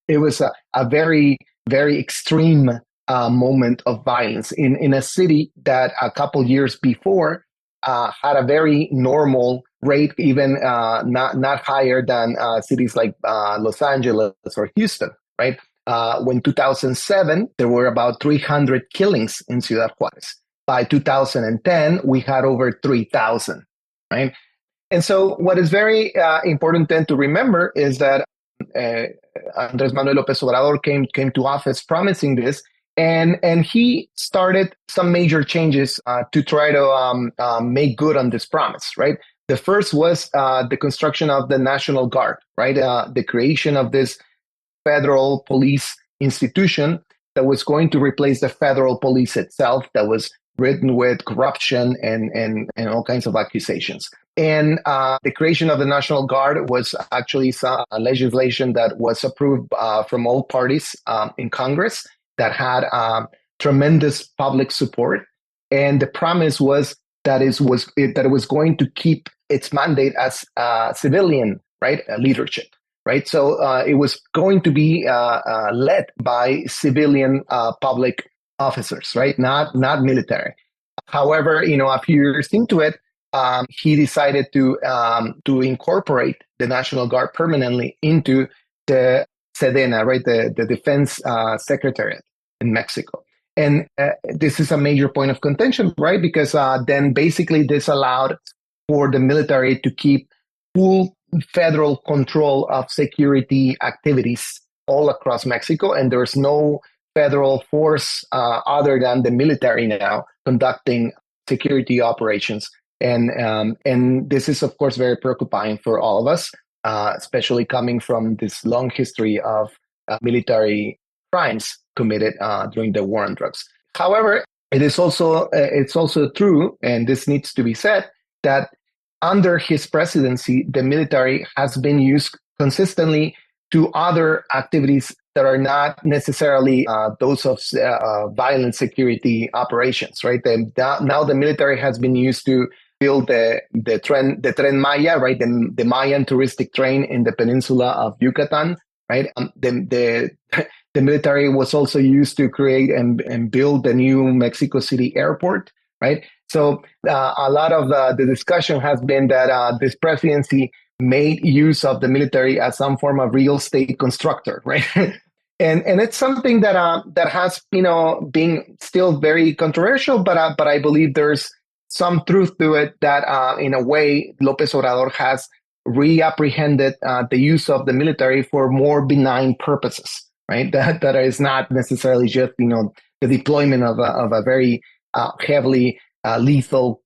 it was a very, very extreme moment of violence in a city that a couple years before had a very normal rate, even not higher than cities like Los Angeles or Houston, right? When 2007, there were about 300 killings in Ciudad Juárez. By 2010, we had over 3,000, right? And so what is very important then to remember is that uh, Andrés Manuel López Obrador came to office promising this, and he started some major changes to try to make good on this promise, right? The first was the construction of the National Guard, right? The creation of this federal police institution that was going to replace the federal police itself, that was ridden with corruption and all kinds of accusations. And the creation of the National Guard was actually some legislation that was approved from all parties in Congress that had tremendous public support. And the promise was that it was going to keep its mandate as civilian, right, leadership. Right, so it was going to be led by civilian public officers, right, not military. However, a few years into it, he decided to incorporate the National Guard permanently into the Sedena, right, the Defense Secretariat in Mexico. And this is a major point of contention, right, because then basically this allowed for the military to keep full federal control of security activities all across Mexico, and there's no federal force other than the military now conducting security operations. And this is, of course, very preoccupying for all of us, especially coming from this long history of military crimes committed during the war on drugs. However, it's also true, and this needs to be said, that under his presidency, the military has been used consistently to other activities that are not necessarily those of violent security operations, right? Now the military has been used to build the Tren Maya, right? The Mayan touristic train in the peninsula of Yucatan, right? The military was also used to create and build the new Mexico City airport, right? So a lot of the discussion has been that this presidency made use of the military as some form of real estate constructor, right? and it's something that has been still very controversial, but I believe there's some truth to it that in a way López Obrador has reapprehended the use of the military for more benign purposes, right? That is not necessarily just the deployment of a very heavily lethal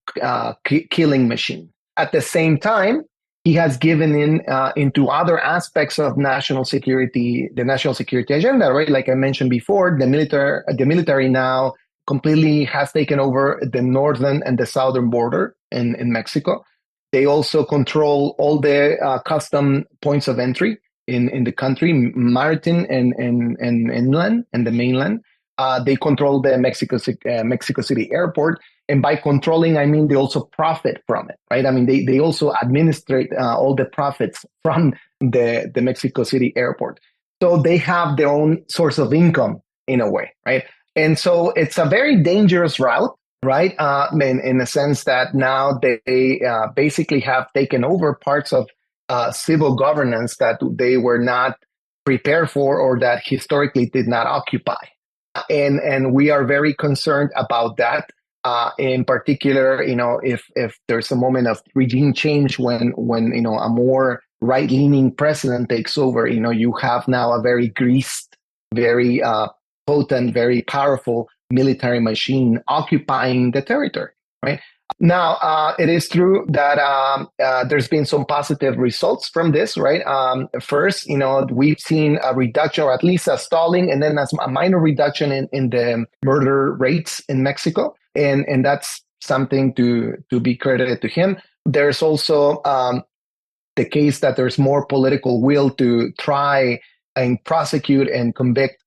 killing machine. At the same time, he has given into other aspects of national security, the national security agenda, right? Like I mentioned before, the military now completely has taken over the northern and the southern border in Mexico. They also control all the custom points of entry in the country, maritime and inland and the mainland. They control the Mexico City airport. And by controlling, I mean they also profit from it, right? I mean, they also administrate all the profits from the Mexico City airport. So they have their own source of income in a way, right? And so it's a very dangerous route, right? In the sense that now they basically have taken over parts of civil governance that they were not prepared for or that historically did not occupy. And we are very concerned about that. In particular, if there's a moment of regime change when a more right-leaning president takes over, you have now a very greased, very potent, very powerful military machine occupying the territory, right? Now, it is true that there's been some positive results from this, right? First, we've seen a reduction or at least a stalling and then a minor reduction in the murder rates in Mexico. And that's something to be credited to him. There's also the case that there's more political will to try and prosecute and convict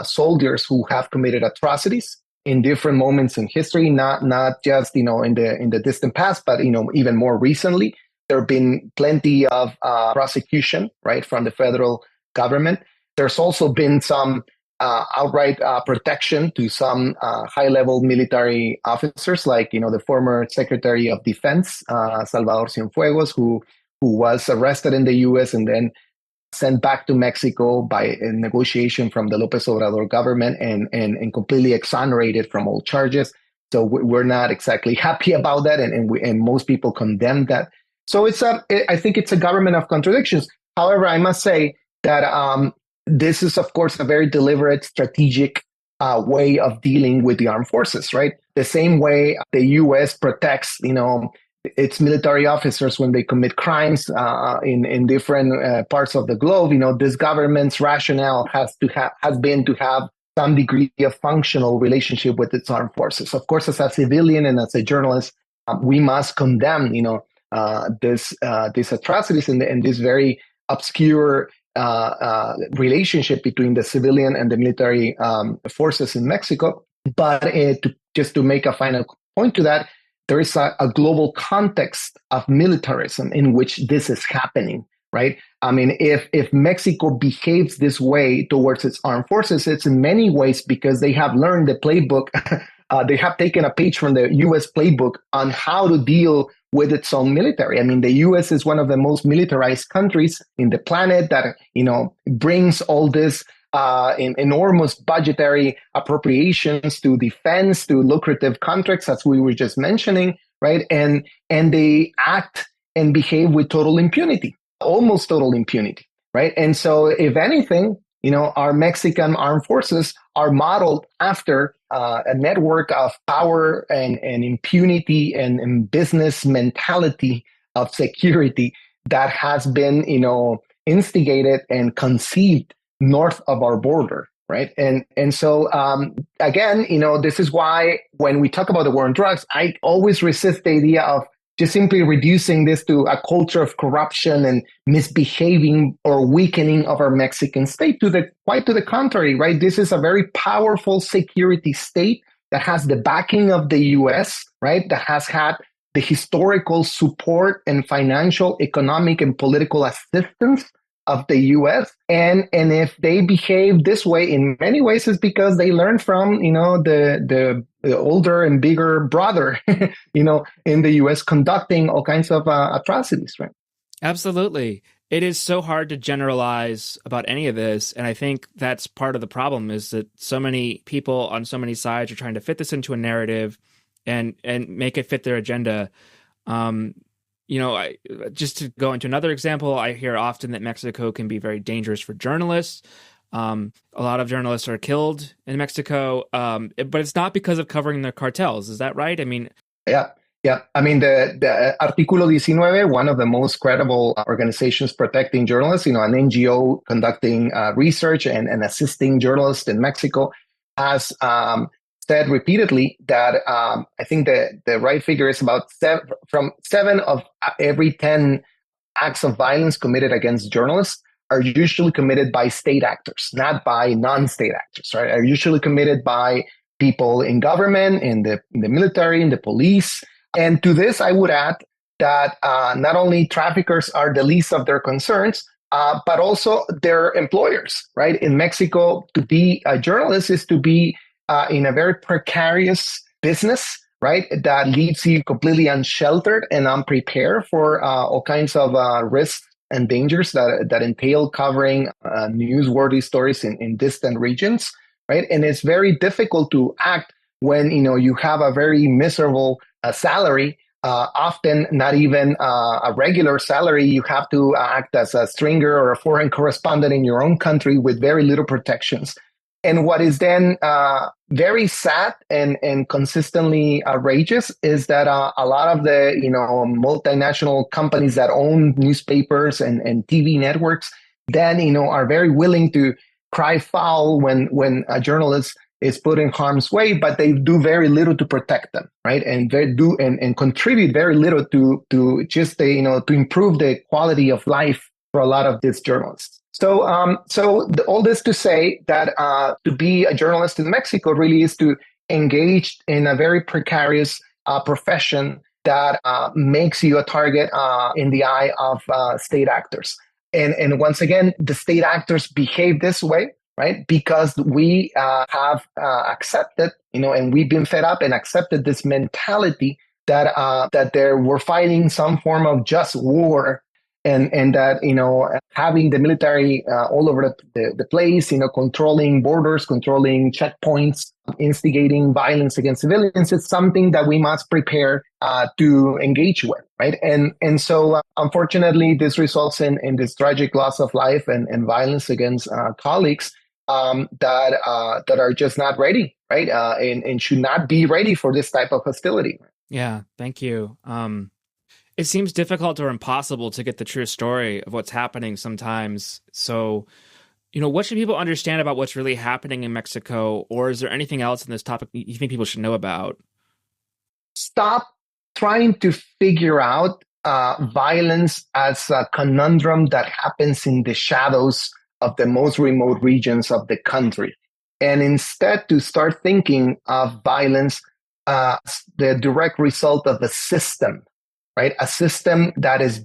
soldiers who have committed atrocities in different moments in history, not just in the distant past, but even more recently. There have been plenty of prosecution, right, from the federal government. There's also been some outright protection to some high-level military officers, like the former Secretary of Defense, Salvador Cienfuegos, who was arrested in the U.S. and then sent back to Mexico by a negotiation from the López Obrador government and completely exonerated from all charges. So we're not exactly happy about that, and most people condemn that So I think it's a government of contradictions. However, I must say that this is, of course, a very deliberate, strategic way of dealing with the armed forces, right? The same way the U.S. protects, its military officers when they commit crimes in different parts of the globe. This government's rationale has been to have some degree of functional relationship with its armed forces. Of course, as a civilian and as a journalist, we must condemn, these atrocities and this very obscure relationship between the civilian and the military forces in Mexico. But just to make a final point to that, there is a global context of militarism in which this is happening, right? I mean, if Mexico behaves this way towards its armed forces, it's in many ways because they have learned the playbook. They have taken a page from the U.S. playbook on how to deal with its own military. I mean, the U.S. is one of the most militarized countries in the planet that, brings all this enormous budgetary appropriations to defense, to lucrative contracts, as we were just mentioning, right? And they act and behave with total impunity, almost total impunity, right? And so, if anything, our Mexican armed forces are modeled after a network of power and impunity and business mentality of security that has been, instigated and conceived north of our border, right? And so, again, this is why when we talk about the war on drugs, I always resist the idea of just simply reducing this to a culture of corruption and misbehaving or weakening of our Mexican state. Quite to the contrary, right? This is a very powerful security state that has the backing of the U.S., right? That has had the historical support and financial, economic, and political assistance of the U.S. And if they behave this way, in many ways, it's because they learned from, the older and bigger brother, in the U.S. conducting all kinds of atrocities, right? Absolutely. It is so hard to generalize about any of this. And I think that's part of the problem, is that so many people on so many sides are trying to fit this into a narrative and make it fit their agenda. Just to go into another example, I hear often that Mexico can be very dangerous for journalists. A lot of journalists are killed in Mexico, but it's not because of covering the cartels. Is that right? I mean, yeah. I mean, the Artículo 19, one of the most credible organizations protecting journalists, an NGO conducting research and assisting journalists in Mexico, has said repeatedly that I think the right figure is about 7 of every 10 acts of violence committed against journalists are usually committed by state actors, not by non-state actors, right? Are usually committed by people in government, in the military, in the police. And to this, I would add that not only traffickers are the least of their concerns, but also their employers, right? In Mexico, to be a journalist is to be in a very precarious business, right? That leaves you completely unsheltered and unprepared for all kinds of risks and dangers that entail covering newsworthy stories in distant regions, right? And it's very difficult to act when you have a very miserable salary, often not even a regular salary. You have to act as a stringer or a foreign correspondent in your own country with very little protections. And what is then very sad and consistently outrageous is that a lot of the multinational companies that own newspapers and TV networks then are very willing to cry foul when a journalist is put in harm's way, but they do very little to protect them, right? And they do and contribute very little to just to improve the quality of life for a lot of these journalists. So all this to say that to be a journalist in Mexico really is to engage in a very precarious profession that makes you a target in the eye of state actors. And once again, the state actors behave this way, right? Because we have accepted, and we've been fed up and accepted this mentality that we're fighting some form of just war and that, having the military all over the place, controlling borders, controlling checkpoints, instigating violence against civilians, is something that we must prepare to engage with, right? And so, unfortunately, this results in this tragic loss of life and violence against colleagues that are just not ready, right? And should not be ready for this type of hostility. Yeah, thank you. It seems difficult or impossible to get the true story of what's happening sometimes. So, what should people understand about what's really happening in Mexico? Or is there anything else in this topic you think people should know about? Stop trying to figure out violence as a conundrum that happens in the shadows of the most remote regions of the country. And instead to start thinking of violence as the direct result of a system, right? A system that is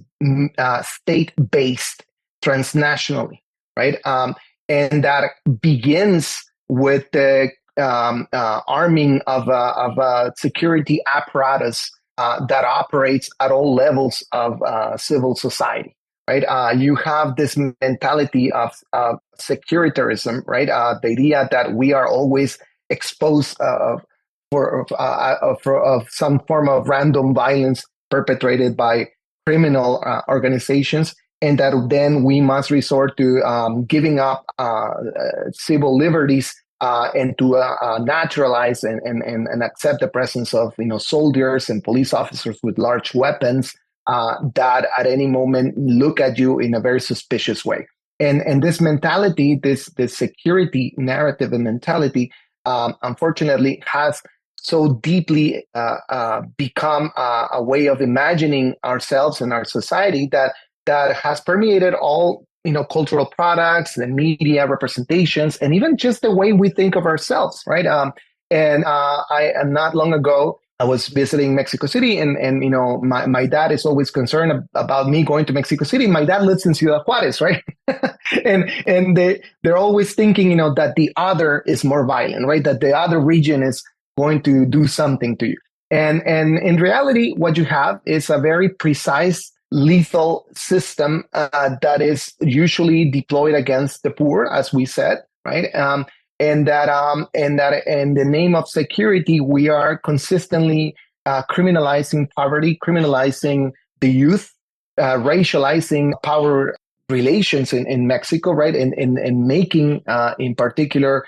state-based transnationally, right? And that begins with the arming of a security apparatus that operates at all levels of civil society, right? You have this mentality of securitourism, right? The idea that we are always exposed for some form of random violence perpetrated by criminal organizations, and that then we must resort to giving up civil liberties and to naturalize and accept the presence of soldiers and police officers with large weapons that at any moment look at you in a very suspicious way. And this mentality, this security narrative and mentality, unfortunately, has so deeply become a way of imagining ourselves and our society that has permeated all cultural products, the media representations, and even just the way we think of ourselves, right? And I not long ago, I was visiting Mexico City, and my dad is always concerned about me going to Mexico City. My dad lives in Ciudad Juárez, right? and they're always thinking that the other is more violent, right? That the other region is going to do something to you. And in reality, what you have is a very precise, lethal system that is usually deployed against the poor, as we said, right? And that in the name of security, we are consistently criminalizing poverty, criminalizing the youth, racializing power relations in Mexico, right? And making, in particular,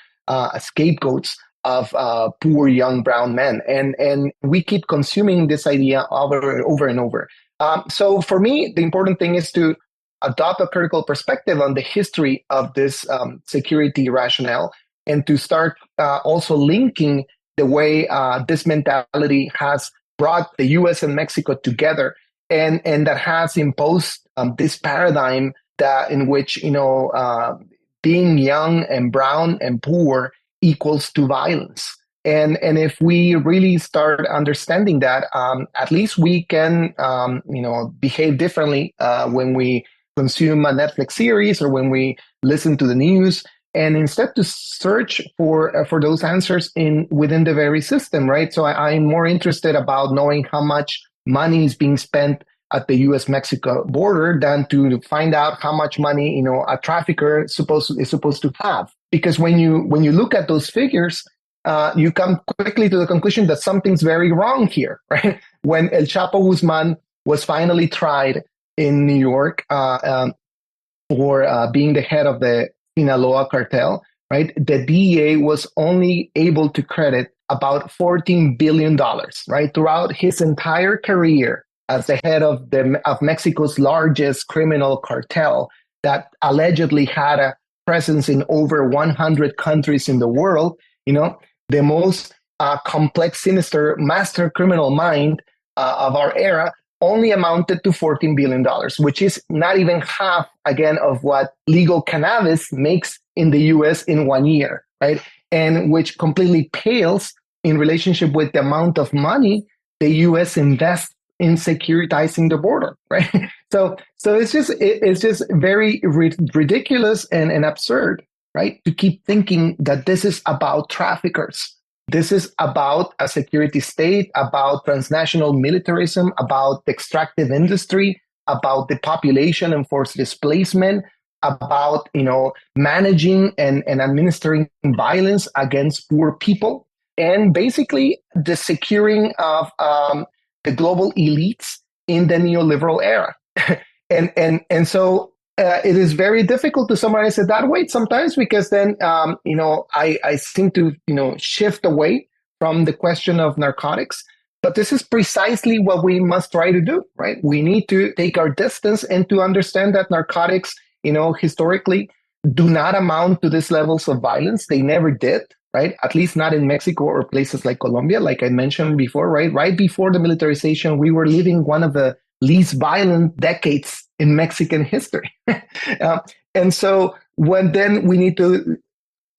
scapegoats of poor young brown men. And we keep consuming this idea over and over. So for me, the important thing is to adopt a critical perspective on the history of this security rationale, and to start also linking the way this mentality has brought the US and Mexico together, and that has imposed this paradigm that in which being young and brown and poor equals to violence. And if we really start understanding that, at least we can behave differently when we consume a Netflix series or when we listen to the news, and instead to search for those answers within the very system, right? So I'm more interested about knowing how much money is being spent at the U.S.-Mexico border than to find out how much money a trafficker is supposed to have. Because when you look at those figures, you come quickly to the conclusion that something's very wrong here, right? When El Chapo Guzman was finally tried in New York for being the head of the Sinaloa cartel, right? The DEA was only able to credit about $14 billion, right? Throughout his entire career as the head of Mexico's largest criminal cartel that allegedly had a presence in over 100 countries in the world, the most complex, sinister master criminal mind of our era only amounted to $14 billion, which is not even half, again, of what legal cannabis makes in the US in 1 year, right? And which completely pales in relationship with the amount of money the US invests in securitizing the border, right? So it's just very ridiculous and absurd, right? To keep thinking that this is about traffickers. This is about a security state, about transnational militarism, about the extractive industry, about the population and forced displacement, about managing and administering violence against poor people, and basically the securing of the global elites in the neoliberal era. and so it is very difficult to summarize it that way sometimes, because then I seem to shift away from the question of narcotics. But this is precisely what we must try to do, right? We need to take our distance and to understand that narcotics, historically, do not amount to these levels of violence. They never did, right? At least not in Mexico or places like Colombia, like I mentioned before, right? Right before the militarization, we were living one of the least violent decades in Mexican history. And so then we need to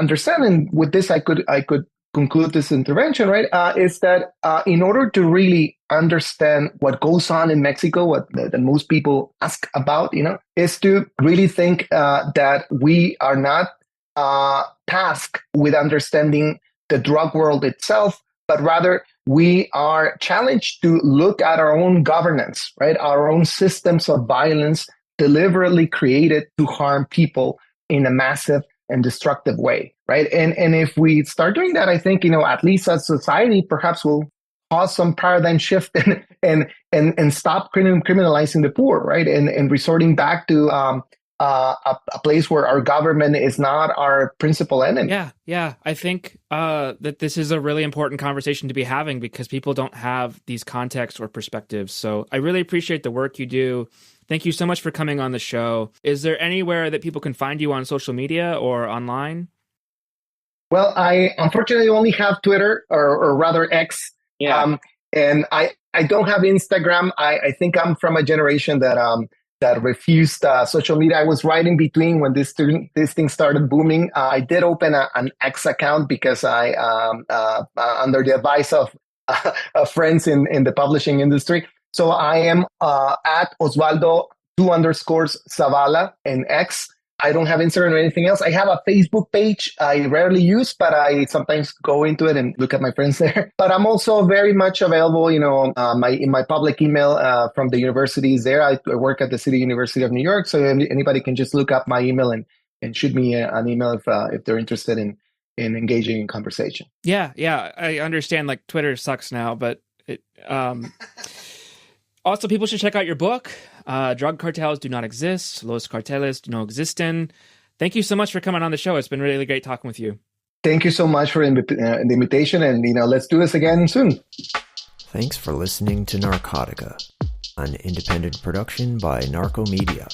understand, and with this I could conclude this intervention, right, is that in order to really understand what goes on in Mexico, what that most people ask about, is to really think that we are not tasked with understanding the drug world itself, but rather we are challenged to look at our own governance, right, our own systems of violence deliberately created to harm people in a massive and destructive way, right? And if we start doing that, I think, at least as society, perhaps we'll cause some paradigm shift and stop criminalizing the poor, right? And resorting back to a place where our government is not our principal enemy. Yeah. I think that this is a really important conversation to be having, because people don't have these contexts or perspectives. So I really appreciate the work you do. Thank you so much for coming on the show. Is there anywhere that people can find you on social media or online? Well, I unfortunately only have Twitter, or rather X. Yeah. And I don't have Instagram. I think I'm from a generation that refused social media. I was right in between when this thing started booming. I did open an X account because I, under the advice of friends in the publishing industry. So I am at Oswaldo _Zavala in X. I don't have Instagram or anything else. I have a Facebook page I rarely use, but I sometimes go into it and look at my friends there. But I'm also very much available, in my public email from the universities there. I work at the City University of New York, so anybody can just look up my email and shoot me an email if they're interested in engaging in conversation. Yeah, I understand. Like, Twitter sucks now, but also, people should check out your book, Drug Cartels Do Not Exist, Los Carteles No Existen. Thank you so much for coming on the show. It's been really great talking with you. Thank you so much for the invitation, and let's do this again soon. Thanks for listening to Narcotica, an independent production by Narco Media.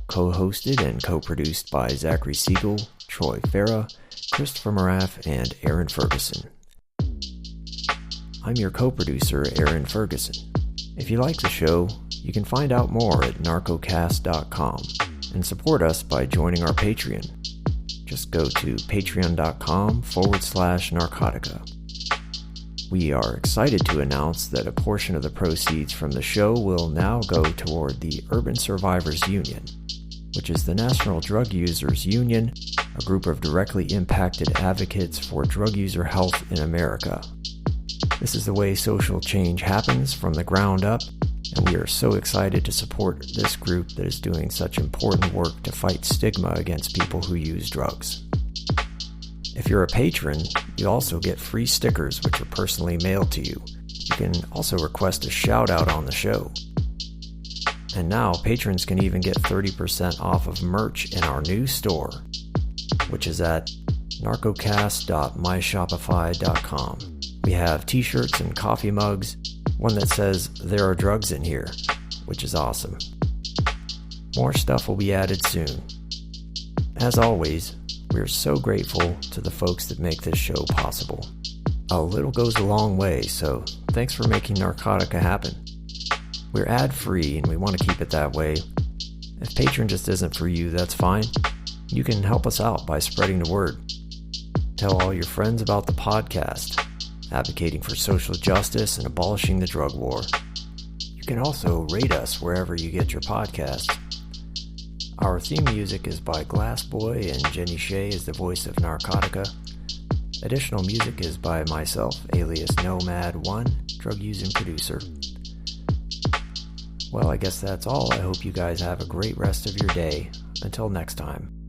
Co-hosted and co-produced by Zachary Siegel, Troy Farah, Christopher Maraff, and Aaron Ferguson. I'm your co-producer, Aaron Ferguson. If you like the show, you can find out more at narcocast.com and support us by joining our Patreon. Just go to patreon.com/narcotica. We are excited to announce that a portion of the proceeds from the show will now go toward the Urban Survivors Union, which is the National Drug Users Union, a group of directly impacted advocates for drug user health in America. This is the way social change happens from the ground up, and we are so excited to support this group that is doing such important work to fight stigma against people who use drugs. If you're a patron, you also get free stickers which are personally mailed to you. You can also request a shout out on the show. And now patrons can even get 30% off of merch in our new store, which is at narcocast.myshopify.com. We have t-shirts and coffee mugs, one that says "There are drugs in here," which is awesome. More stuff will be added soon. As always, we're so grateful to the folks that make this show possible. A little goes a long way, so thanks for making Narcotica happen. We're ad-free and we want to keep it that way. If Patreon just isn't for you, that's fine. You can help us out by spreading the word. Tell all your friends about the podcast, advocating for social justice and abolishing the drug war. You can also rate us wherever you get your podcasts. Our theme music is by Glassboy, and Jenny Shea is the voice of Narcotica. Additional music is by myself, alias Nomad1, drug using producer. Well, I guess that's all. I hope you guys have a great rest of your day. Until next time.